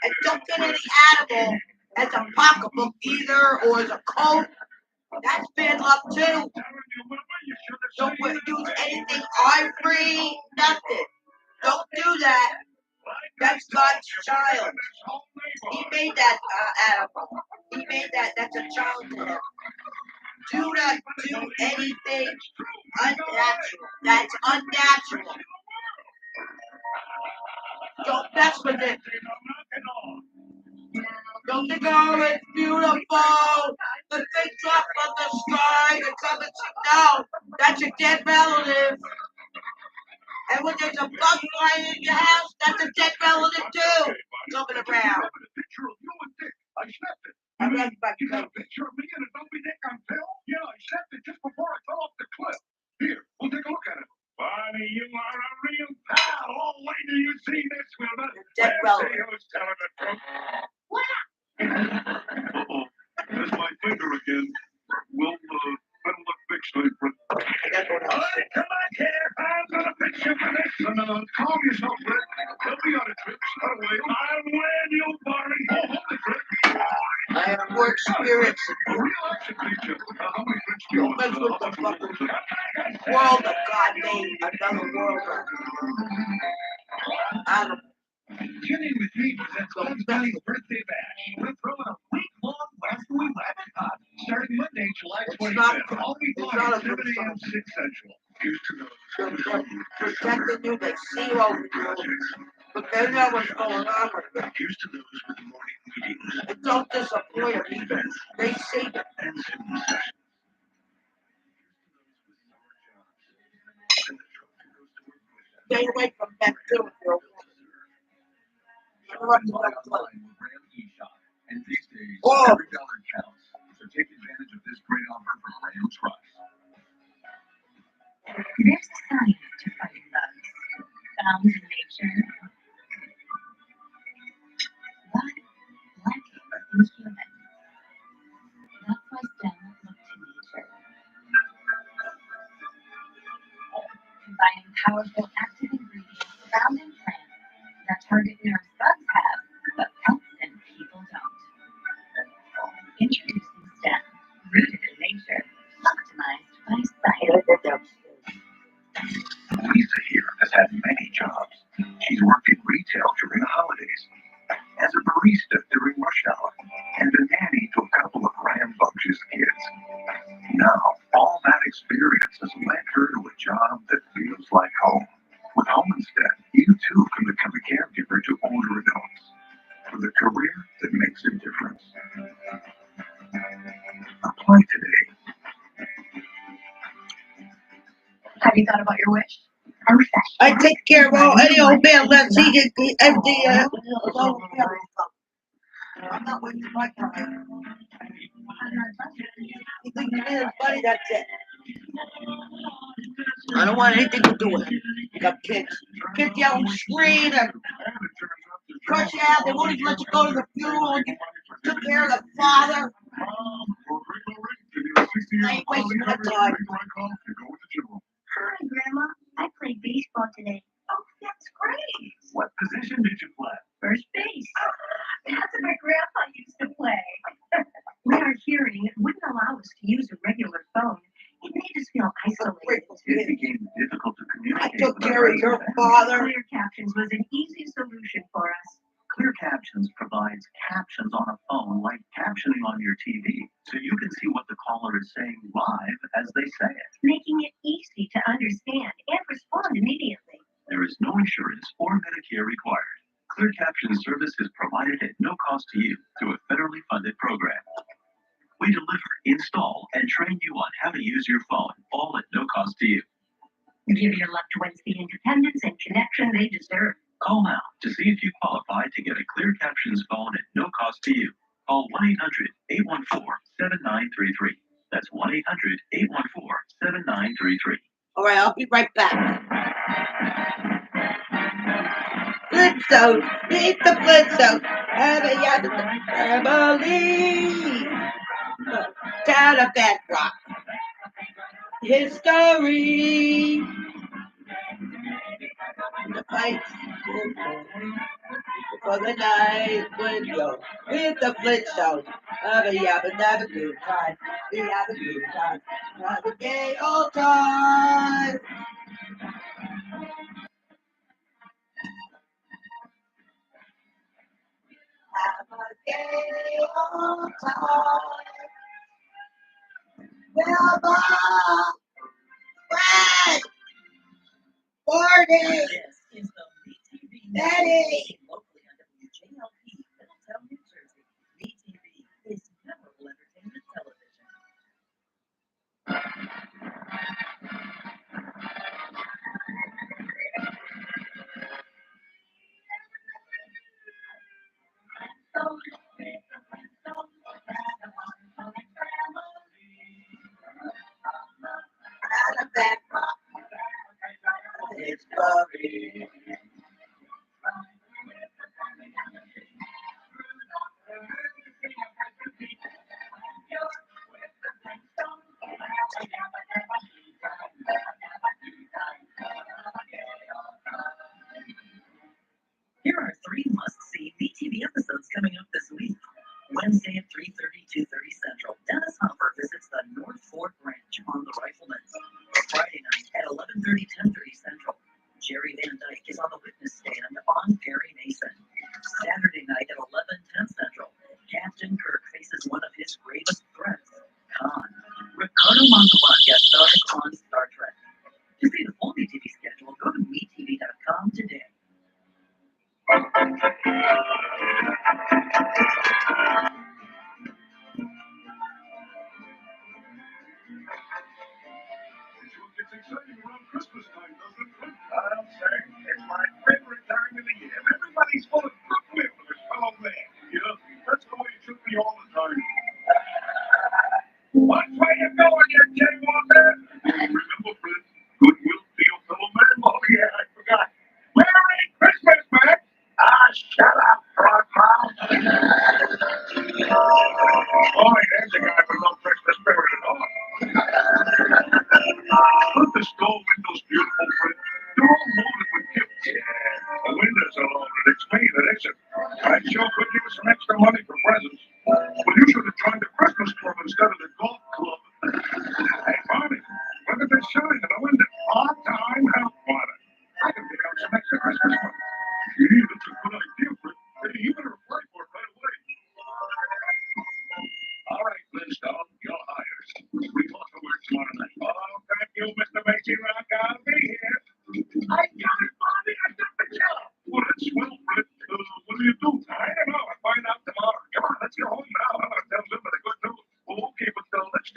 And don't get any animal as a pocketbook either, or as a coat. That's bad luck too. Don't use anything ivory, nothing. Don't do that. That's God's child. He made that animal. He made that. That's a child to him. Do not do anything unnatural. That's unnatural. Don't mess with it. Don't think, oh, it's beautiful. The thing dropped from the sky. It's something. No, that's a dead relative. And when there's a bug flying in your house, that's a dead relative too. Coming around. I read my coat. Picture of me and a Dopey Dick on film? Yeah, I snapped it just before I fell off the cliff. Here, we'll take a look at it. Barney, you are a real pal. Oh, wait till you see this, Wilma. Dead relative. Who's telling the truth? Uh-oh. There's my finger again. We'll better look fixed, my friend. All right, come on, here. I'm gonna fix you for this. No, calm yourself, Fred. They'll be on a trip. I'll win you, Barney. Oh, holy crap. I have more experience. How many French do you Don't mess with the fucking world that God made. Another world. Animal. Tune in with me presents Bugs Bunny's Birthday Bash. We're throwing a week-long Raspberry Rabbit Pot starting Monday, July 25th. All week long at 7 a.m. 6 Central. Here's to those. Protecting you, they see over you. But they know what's going on with them. Here's to those with the morning meetings. And don't disappoint them either. They see them. And student sessions. Stay away from that too if you're a woman. And these days, Oh. every dollar counts. So take advantage of this great offer from Ram Trust. There's a science to fighting bugs, found in nature. But lacking in humans. That's why STEM look to nature. Combining powerful active ingredients found in plants that target nerves bugs have, but pets and people don't. Introducing STEM, rooted in nature, optimized by science. Lisa here has had many jobs. She's Why today? Have you thought about your wish? I take care of any old man left. He can be empty. I'm not wasting my time. You think the man's money, that's it. I don't want anything to do with it. You got kids. Kids yell and scream and crush you out. They won't even let you go to the funeral. You took care of the father. I ain't wasting my time. Hi, Grandma. I played baseball today. Oh, that's great. What position did you play? First base. That's what my grandpa used to play. When our hearing wouldn't allow us to use a regular phone, it made us feel isolated. It became difficult to I communicate. took with care our of your residents. father. Clear captions was an easy solution for us, Clear Captions provides captions on a phone like captioning on your TV, so you can see what the caller is saying live as they say it. making it easy to understand and respond immediately. There is no insurance or Medicare required. Clear Captions service is provided at no cost to you through a federally funded program. We deliver, install, and train you on how to use your phone, all at no cost to you. Give your loved ones the independence and connection they deserve. Call now to see if you qualify to get a Clear Captions phone at no cost to you. Call 1-800-814-7933. That's 1-800-814-7933. All right, I'll be right back. Flintstones, meet the Flintstones. Have a family. Town of Bedrock. History. The fights for the night would go with the Flintstones. Have a good time. We have a good time. Have a gay old time. Have a gay old time. Wilma, Fred, Marty, This is the VTV Betty. locally on WJLP, Middletown, New Jersey. VTV is memorable entertainment television. Out of that rock, it's glory. Here are 3 must-see VTV episodes coming up this week. Wednesday at 3:30, 2:30 Central, Dennis Hopper visits the North Fork Ranch on the Rifleman's. Friday night at 11:30, 10:30 Central, Jerry Van Dyke is on the witness stand on Perry Mason. Saturday night at 11:10 Central, Captain Kirk faces one of his gravest threats, Khan. Ricardo Montalban guest stars on Star Trek. To see the full VTV schedule, go to MeTV.com today. It's exciting around Christmas time, doesn't it? I'm saying it's my favorite time of the year. Everybody's full of goodwill with his fellow man. Yeah, that's the way it should be all the time. What way you going, you jaywalker? Remember, Fred, goodwill to your fellow man. Oh, yeah, I forgot. Merry Christmas, man. Ah, shut up, frog mouth. Oh, there's a guy with no Christmas spirit at all. Look, the store windows beautiful, Fred. They're all loaded with gifts. Yeah, the windows are loaded. It's me that isn't. I sure could use some extra money for presents. Well, you should have joined the Christmas club instead of the golf club. Hey, Barney, look at this sign in the window. Part-time help wanted. I can pick up some extra Christmas money. Gee, that's a good idea, Fred. Hey, you better apply for it right away. All right, Flintstone, you're hired. We want to work tomorrow night. Oh, thank you, Mr. Macy Rock. I'll be here. I got it, Bobby. I got the job. Well, that's swell, Fred. What do you do? I don't know. I'll find out tomorrow. Come on, let's go home now. I'm going to tell them the good news. Well, okay, but let's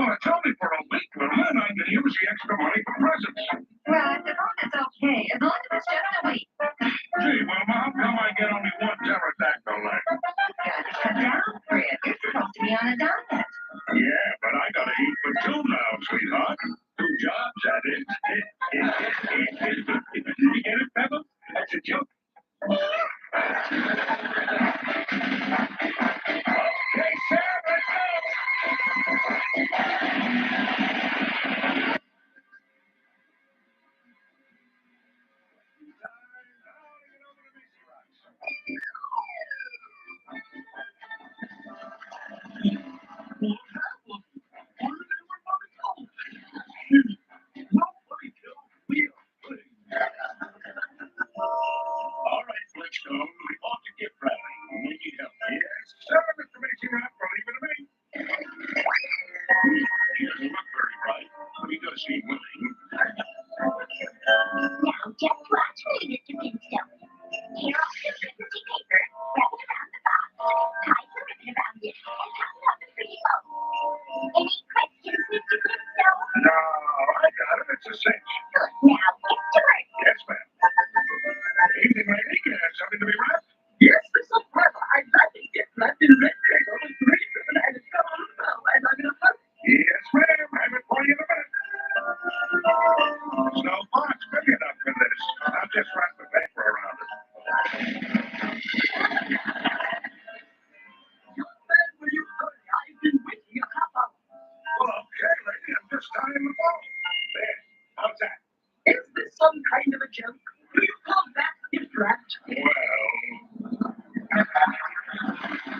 Well, tell me for a week, will then I can use the extra money for presents. Well, I suppose it's okay, as long as it's just a week. Gee, well, how come I get only one pterodactyl leg? Gotta cut down, Fred. You're supposed to be on a diet. Yeah, but I gotta eat for two now, sweetheart. Two jobs at it. You get it, Pebble? That's a joke. Okay, Sam, let's go. All right, Flintstone, we ought to get ready. We need help. Yes, sir, Mr. Macy Rock, leave it to me. He doesn't look very bright, but he does seem willing. Now, just watch me, Mr. Flintstone. Tear off the privacy paper, wrap it around the box, tie the ribbon around it, and hang it on the pretty bow. Any questions, Mr. Flintstone? No, I got it. It's a cinch. Good. Now, get to work. Yes, ma'am. Evening, lady. Can I have something to be wrapped? Yes, Mr. Pepper, I'd like to get wrapped in red paper with green ribbon and a cover on the bow. I'd like it to hurry. Yes, ma'am. Have it for you in a minute. There's no box big enough for this. I'll just wrap the paper around it. Young man, will you hurry? I've been waiting a half hour. Well, okay, lady. I'm just tying the bow. There. How's that? Is this some kind of a joke? Do you call that gift wrapped? Well,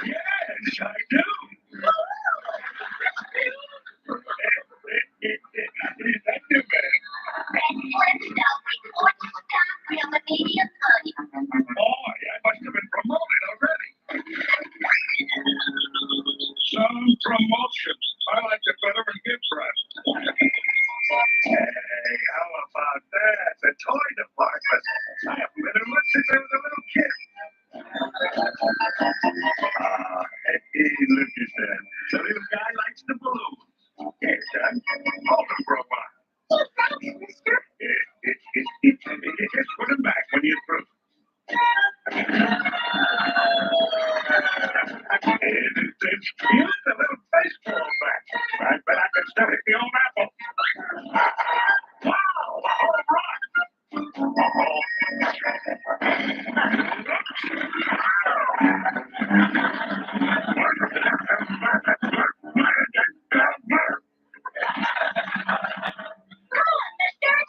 yes, I do. Is that too bad? Flintstone reports stop real immediately. Boy, I must have been promoted already. Some promotion. I like to better and gift wrap. Hey, how about that? The toy department. I haven't been in one since I was a little kid. Hey, look at that. The little guy likes the balloons. Yes, son. Hold them for a while. Hey, thanks, mister. Just put them back when you're through. It's cute, the little baseball bat. I bet I can still hit the old apple. Wow, a home run. Come on, mister, it's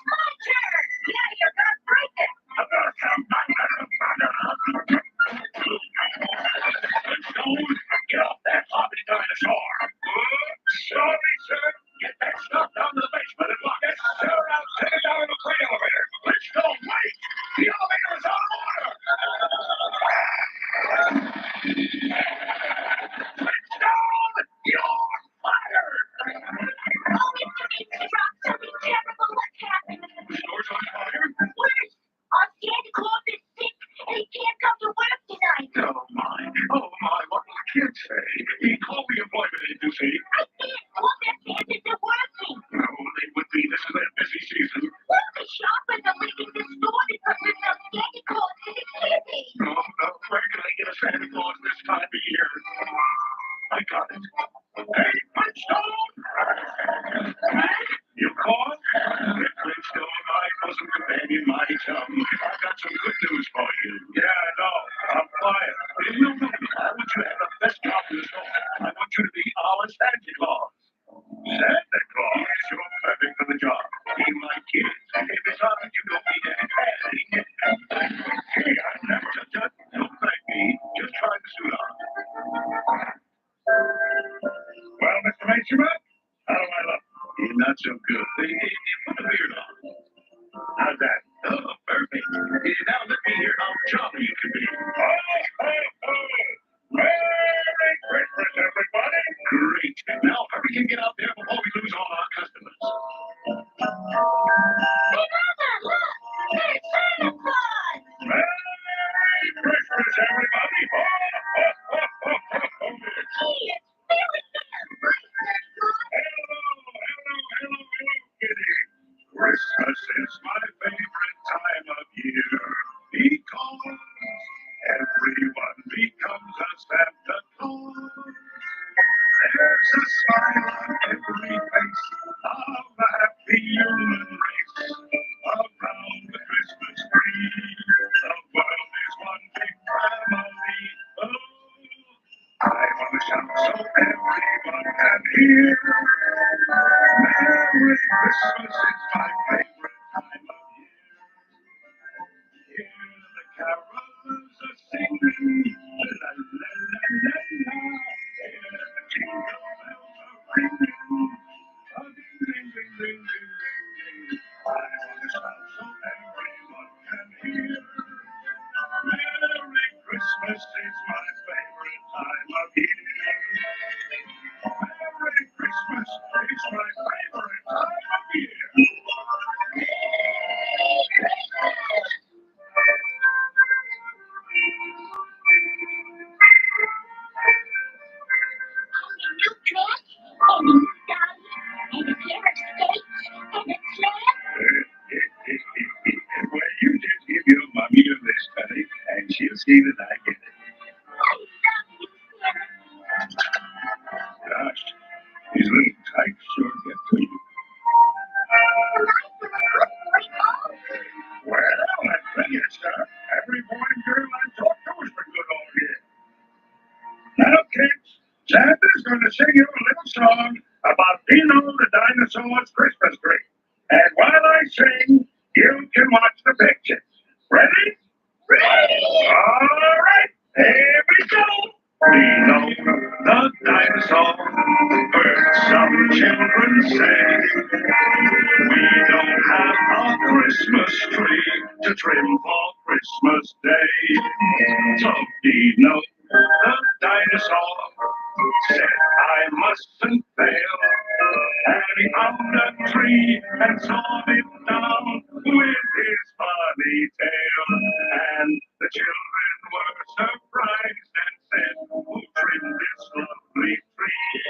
my turn. Yeah, you're gonna break it. Get off that hobby dinosaur. Sorry, sir. Get that stuff down to the basement and lock it. Sir, I'll take it down in the free elevator. Let's go, wait. The elevator is out of order. Let's go. You're fired. Oh, Mr. Rock, something terrible has happened. The store's on fire. Worse, our Santa Claus is sick and he can't come to work tonight. Oh, my. Oh, my. What will the kids say? He called the employment agency. I can't. All their Santas are working. No, they would be. This is their busy season. Well, the shoppers are leaving the store because there's no Santa Claus in the city. No, where can I get a Santa Claus this time of year? I got it. Hey, Flintstone! You called? Flintstone, I wasn't companion my chum. I've got some good news for you. Yeah, I know. I'm quiet. If you know me, I want you to have the best job in the store. I want you to be our Santa Claus. Santa Claus? You're perfect for the job. Be my kids. Besides, you don't need any padding. Hey, I never just don't thank me. Just try the suit on. Well, Mr. Mason, how do I look? You're not so good. Hey, put the beard on. How's that? Oh, perfect. Now let me hear how jolly you can be. Merry Christmas, everybody. Great. Now hurry and get out there before we lose all our customers. Hey, Mama, look! There's Santa Claus! Merry Christmas, everybody. Hey, it's really him! Hi, Santa Claus! Hello, Christmas is my favorite time of year because everyone becomes a Santa Claus. There's a smile on every face of the happy human race around the Christmas tree. The world is one big family. Oh, I want to shout so everyone can hear. Merry Christmas is my favorite time of year. Hear the carols are singing, la la la la la. Hear the jingle bells are ringing, a ding ding ding ding ding ding ding. I want to shout so everyone can hear. Merry Christmas is my favorite time of year. Merry Christmas is my favorite time of year. Well, you just give your mommy a list, honey, and she'll see that I get it. Gosh, these little tykes sure get to you. Well, I tell you, sir, every boy and girl I talk to has been good all year. Now, kids, Santa's going to sing you a little song about Dino the dinosaur's Christmas tree. And while I sing, you can watch the pictures. Ready? Ready! All right, here we go. Dino the dinosaur, heard some children say, we don't have a Christmas tree to trim for Christmas Day. So Dino the dinosaur said I mustn't fail. And he found a tree and sawed it down with his funny tail. And the children were surprised and said, who trimmed this lovely tree?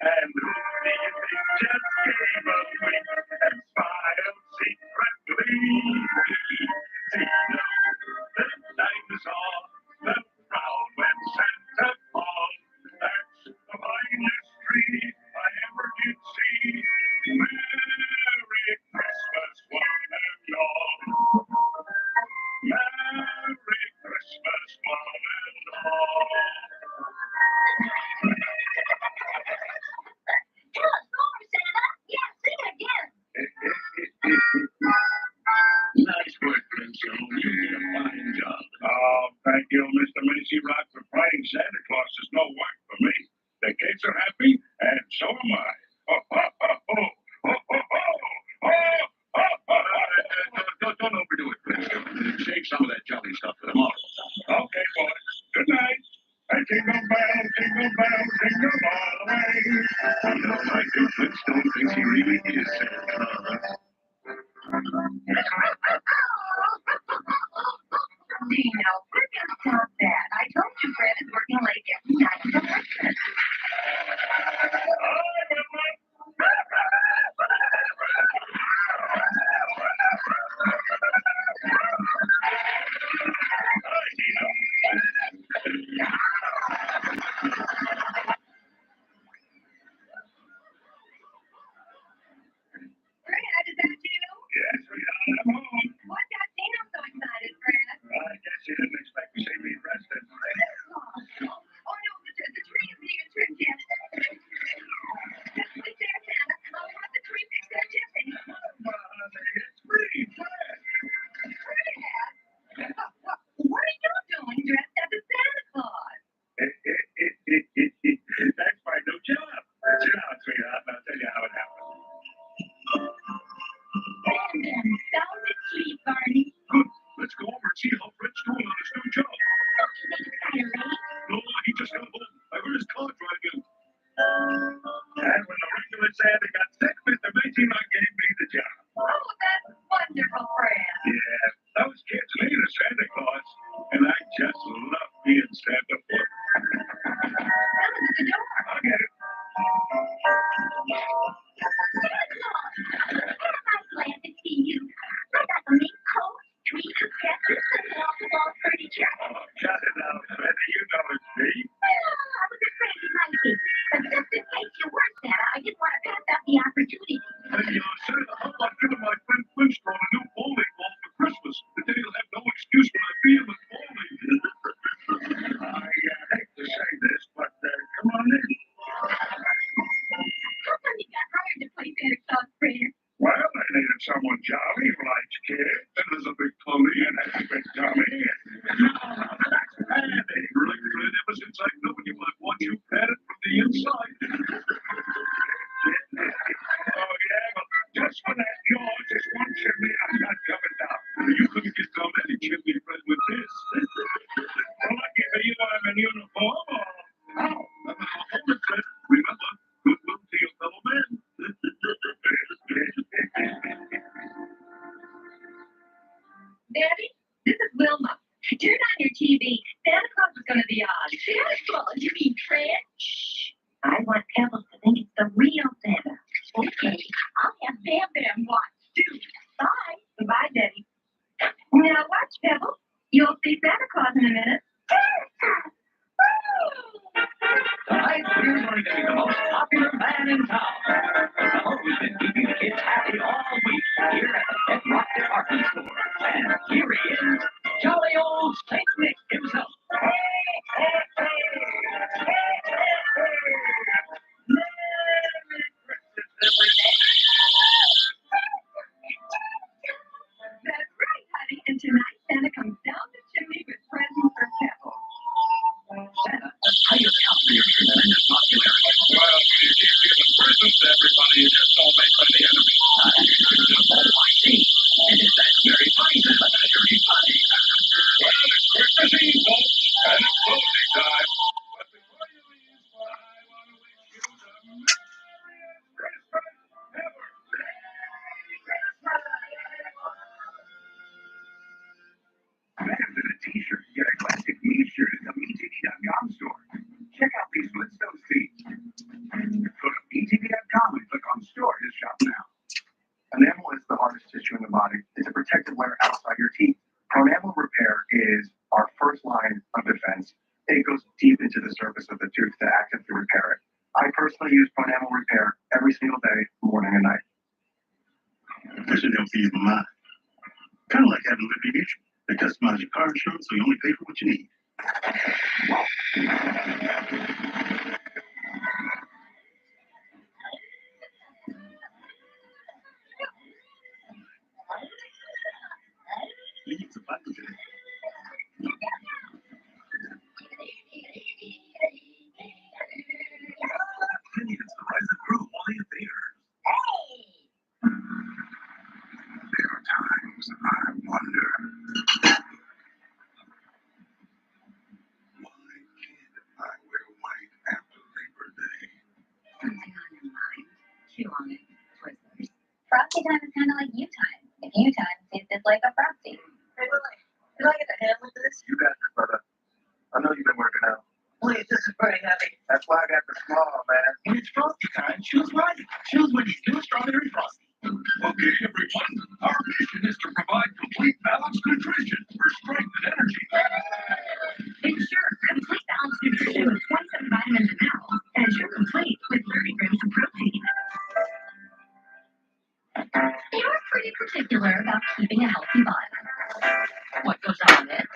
And who do you think just gave a wink and smiled secretly? Dino the dinosaur, the proud when Santa Claus. That's the finest tree I ever did see. Merry Christmas, one and all. Merry Christmas, one and all. Tell us more, Santa. Yeah, sing again. Nice work, Flintstone. You did a fine job. Oh, thank you, Mr. Macy Rock, for playing Santa Claus is no work for me. The kids are happy, and so am I. Ho, ho, ho, ho. Ho, ho, ho. Ho, ho, ho. Don't overdo it, Flintstone. Save some of that jolly stuff for tomorrow. Okay, boys. Good night. And jingle bell, jingle all the way. You know, I think Flintstone thinks he really is Santa. Dino, we're gonna stop that. I told you Fred is working late every night until Christmas. Fred, is that you? Yes, sweetheart, I'm home. What got Dino so excited, Fred? I guess you didn't expect to see me rested. Oh no, the tree isn't even trimmed yet. Just wait there, Santa. I'll have the tree fixed up Jesse. It's free, Fred. Fred? What are you doing dressed up as Santa Claus? That's my new job. Sit down, sweetheart, and I'll tell you how it happened. Brandon, sound asleep, Barney. Good. Let's go over and see how Fred's doing on his new job. Don't you think it's kind of late? No, he just got home. I heard his car driving. And when the regular Santa got sick, Mr. Macy gave me the job. Oh, that's wonderful, Fred. Yeah, those kids need a Santa Claus, and I just love being Santa for them. Someone's at the door. I'll get it. Santa Claus! Have a nice laugh. It's opportunity. Hey, Senator, how about giving my friend Flintstone a new bowling ball for Christmas? And then he'll have no excuse when I beat him at bowling. I hate to say this, but come on in. How come you got hired to play Santa Claus, Fred? Well, I needed someone jolly who likes kids, and there's a big Chloe and a big Tommy. No, that's Patty. Really, Fred, ever since I've known you, I've watched you pat it from the inside. Oh, yeah, but just for that George, there's one chimney I'm not coming down. You couldn't get down any chimney, Fred, with this. Well, lucky for you, I'm in uniform. Oh, hold it, Fred. Remember, goodwill to your fellow men. Daddy, this is Wilma. Turn on your TV. Santa Claus is going to be on. Santa Claus? You mean Fred? Shh. I want Pebbles to think it's the real Santa. Okay, I'll have Bam Bam watch too. Bye. Goodbye, Daddy. Now watch, Pebbles. You'll see Santa Claus in a minute. Tonight, we're going to be the most popular man in town. The fellow who's been keeping the kids happy all week here at the Pet Rock Department Store. And here he is, jolly old Saint Nick himself. That's right, honey. And tonight, Santa comes down the chimney with presents for Pebbles. Santa, how do you account for your tremendous popularity? Well, when you keep giving presents to everybody, you just don't make many enemies. Oh, I see. And if that's very funny, then that's very funny. Well, it's Christmas Eve, folks, and it's closing time. But before you leave, I want to wish you the merriest Christmas ever. Fans in a t-shirt get a classic t-shirt at the BTV.com store. Check out these Flintstones tees. Go to BTV.com and click on store to shop now. Enamel is the hardest tissue in the body. It's a protective layer outside your teeth. Pronamel repair is our first line of defense. It goes deep into the surface of the tooth to actively repair it. I personally use Pronamel repair every single day, morning and night. This should help ease my mind. Kind of like having litigation. They customize your car insurance so you only pay for what you need. We need some Bible today. Opinions rise and grow only in theaters. There are times I wonder, why can't I wear white after Labor Day? Something on your mind. Chew on it. Twizzlers. Frosty time is kind of like you time. If you time tasted like a frosty. Hey, Willie, did I get a hand with this? You got this, brother. I know you've been working out. Please, this is very heavy. That's why I got the small, man. When it's Frosty time, choose right. Choose Wendy's new strawberry Frosty. Okay, everyone. Our mission is to provide complete balanced nutrition for strength and energy. Ensure complete balanced nutrition with 27 vitamins and minerals, and ensure complete with 30 grams of protein. You're pretty particular about keeping a healthy body. What goes on it?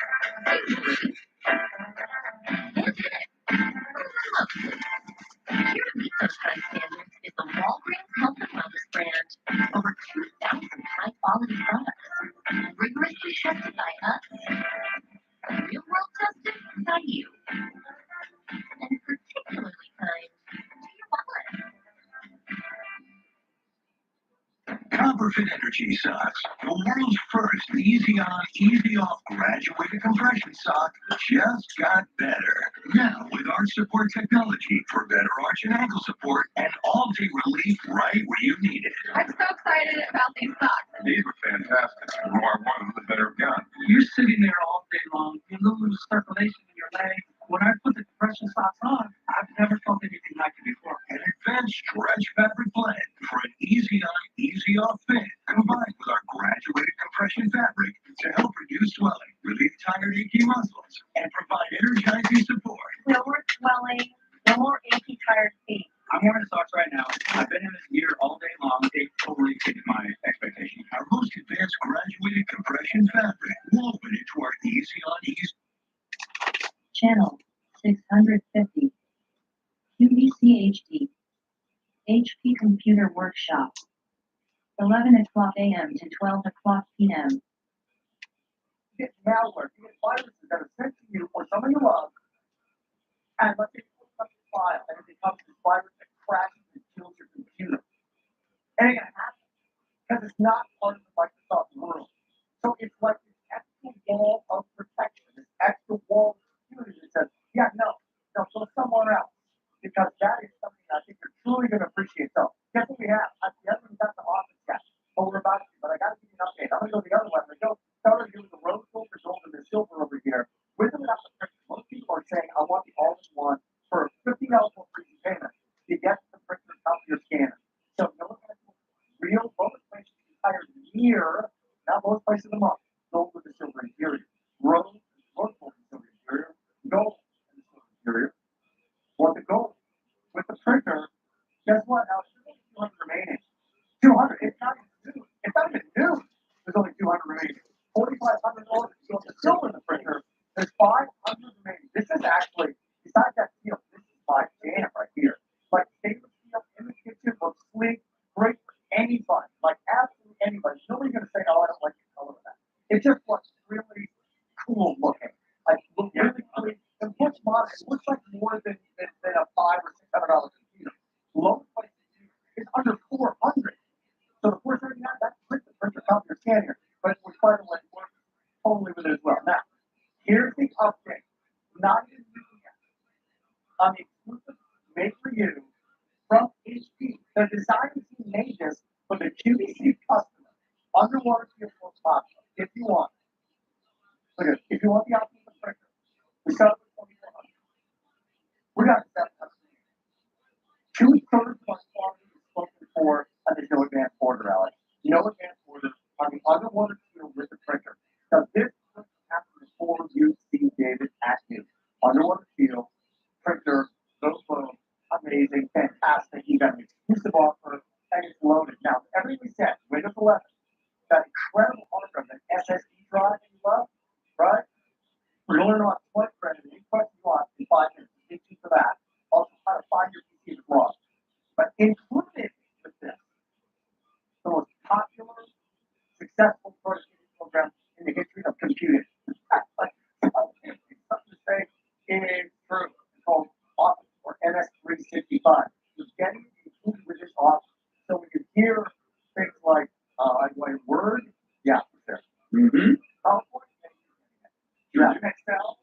Usually. That's it. Look, here to meet those high standards is the Walgreens Health and Wellness brand. Over 2,000 high-quality products, rigorously tested by us, real-world tested by you, and particularly kind to your wallet. Copperfit Energy Socks, the world's first easy-on, easy-off graduated compression sock, just got better. Now with arch support technology for better arch and ankle support and all-day relief right where you need it. I'm so excited about these socks. These were fantastic. More one of the better gun. You're sitting there all day long, you lose circulation in your leg. When I put the compression socks on, I've never felt anything like it before. An advanced stretch fabric blend for an easy-on, easy-off fit, combined with our graduated compression fabric to help reduce swelling, relieve tired, achy muscles, and provide energizing support. No more swelling, no more achy, tired feet. I'm wearing socks right now. I've been in this gear all day shop. 11 o'clock a.m. to 12 o'clock p.m. You get malware, you get viruses that are sent to you or someone you love, and let's say you put something in file, and it becomes this virus that crashes and kills your computer. It ain't gonna happen because it's not part of the Microsoft world. So it's like this extra wall of protection, this extra wall of security that says, yeah, no, go somewhere else. Because that is something I think you're truly going to appreciate. So, guess what we have? We haven't even got the office yet, but we're about to. But I got to give you an update. I'm going to go the other way. I'm going to go start with the rose gold, the gold, and the silver over here. With them without the printer. Most people are saying, I want the all-in-one for $50 for free payment. You get the printer out of your scanner. So, you're looking at real lowest prices the entire year, not lowest prices of the month. Gold with the silver interior. Rose gold with the silver interior. Gold and the silver interior. Want the gold with the printer? Guess what? Now there's only 200 remaining. 200. It's not even new. It's not even new. There's only 200 remaining. $4,500 to the silver in the printer. There's 500 remaining. This is actually, besides that steel, this is my jam right here. Like stainless steel in the kitchen looks sleek, great for anybody. Like absolutely anybody. Nobody's gonna say, "Oh, I don't like the color of that." It just looks really cool looking. Like look really clean. It looks modern. It looks like more than a $500 or $600 computer. Lowest price is under 400. So the 439, that's print the printer out your scanner, but we're trying to work totally with it as well. Now, here's the update. Not even using it. On the exclusive made for you from HP. The design team made this for the QVC customer. Underwater field plasma, if you want. Look at it. If you want the option of the printer, we sell it for $2,400. We're not accepting 2/3 of our quantity is spoken for, and there's no advance order, Alex. No advance order on the underwater field with the printer. So this happens before you see David at you. Underwater field, printer, those photos, amazing, fantastic. You got an exclusive offer, and it's loaded. Now, everything we said, Windows 11, that incredible hard drive, that SSD drive that you love, right? We're going to learn about what credit, any question you want in 5 minutes. Thank you for that. Also, how to find your PC is wrong. But included with this, the most popular, successful productivity program in the history of computing. Something to say is true. It's called Office or MS365. You're getting included with this Office. So when you hear things like Word, yeah, for sure. Mm-hmm. PowerPoint, yeah, Excel,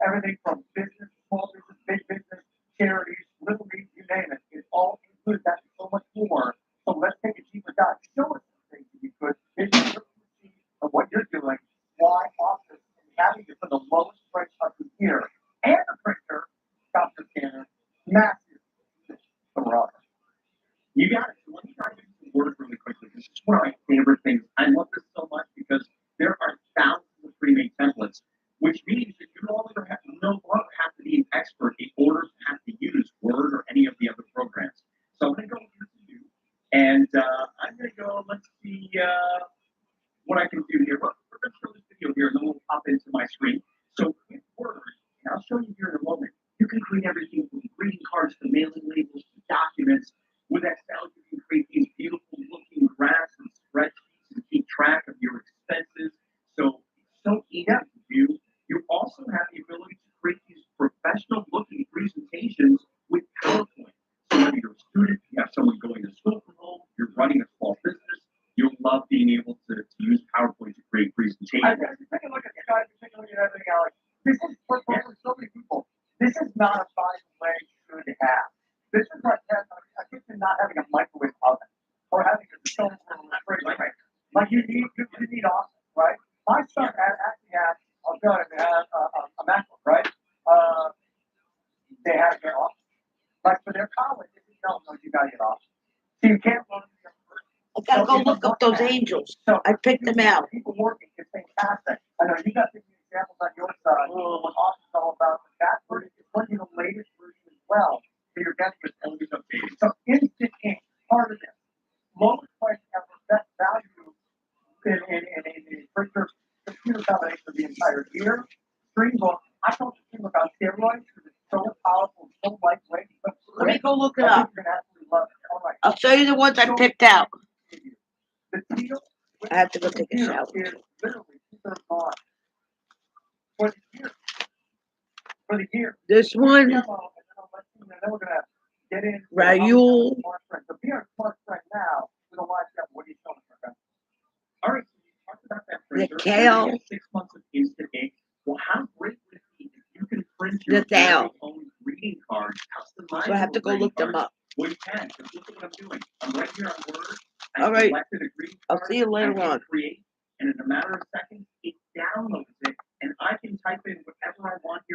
everything from business, small business, big business, charities, little leagues, you name it. It's all included. That's so much more. So let's take a deeper dive. Show us some things if you could. If you see of what you're doing, why Office is having it for the lowest price of the year. And the printer, Dr. Scanner, massive. You got it. So let me dive into some words really quickly. This is one of my favorite things. I love this so much because there are thousands of pre-made templates, which means that you no longer have to be an expert in order to have to use Word or any of the other programs. So I'm going to go here to you, and I'm going to go, let's see what I can do here. Well, we're going to show this video here, and then we'll pop into my screen. So with Word, and I'll show you here in a moment, you can create everything from greeting cards to mailing labels to documents. With Excel, you can create these beautiful looking graphs and spreadsheets and keep track of your expenses. So it's so easy to do. You also have the ability to create these professional looking presentations with PowerPoint. So whether you're a student, you have someone going to school from home, you're running a small business, you'll love being able to use PowerPoint to create presentations. Take a look at the guys, take a look at everything, Alex. This is for so many people. This is not a size way should have. This is like a kitchen not having a microwave oven or having a stove for a refrigerator. Like you need Office, right? My son actually had a MacBook, right? They had their Office. Like for their college, they didn't know you got to get Office. So you can't run it. I gotta go look up those angels. So I picked them out. People working is fantastic. I know you got the examples on your side. What Office is all about. That version is one of the latest version as well. So you're getting this always updated. So instant ink, part of this. Lowest price ever, best value in a printer computer combination of the entire year. Streambook. I call it Streambook on steroids because it's so powerful, so lightweight. Let me go look it up. You're gonna absolutely love it. All right. I'll show you the ones I picked out. The teal. I have to go take a here shower. is literally super hard. For the year. For the year. This one, Yellow, and then we're gonna get in. Raoul. So be our smart friend now. We're gonna watch out. What are you showing us, my friend? All right, so you talked about that The printer. kale. You get 6 months of instant ink. Well, how great would it be if you can print The your kale. very own greeting cards, customizable So I have to go greeting look them cards? up. Well, you can, because look at what I'm doing. I'm right here on Word. I All right. selected a greeting I'll card. see you later I hit on. Create, and in a matter of seconds, it downloads it, and I can type in whatever I want here.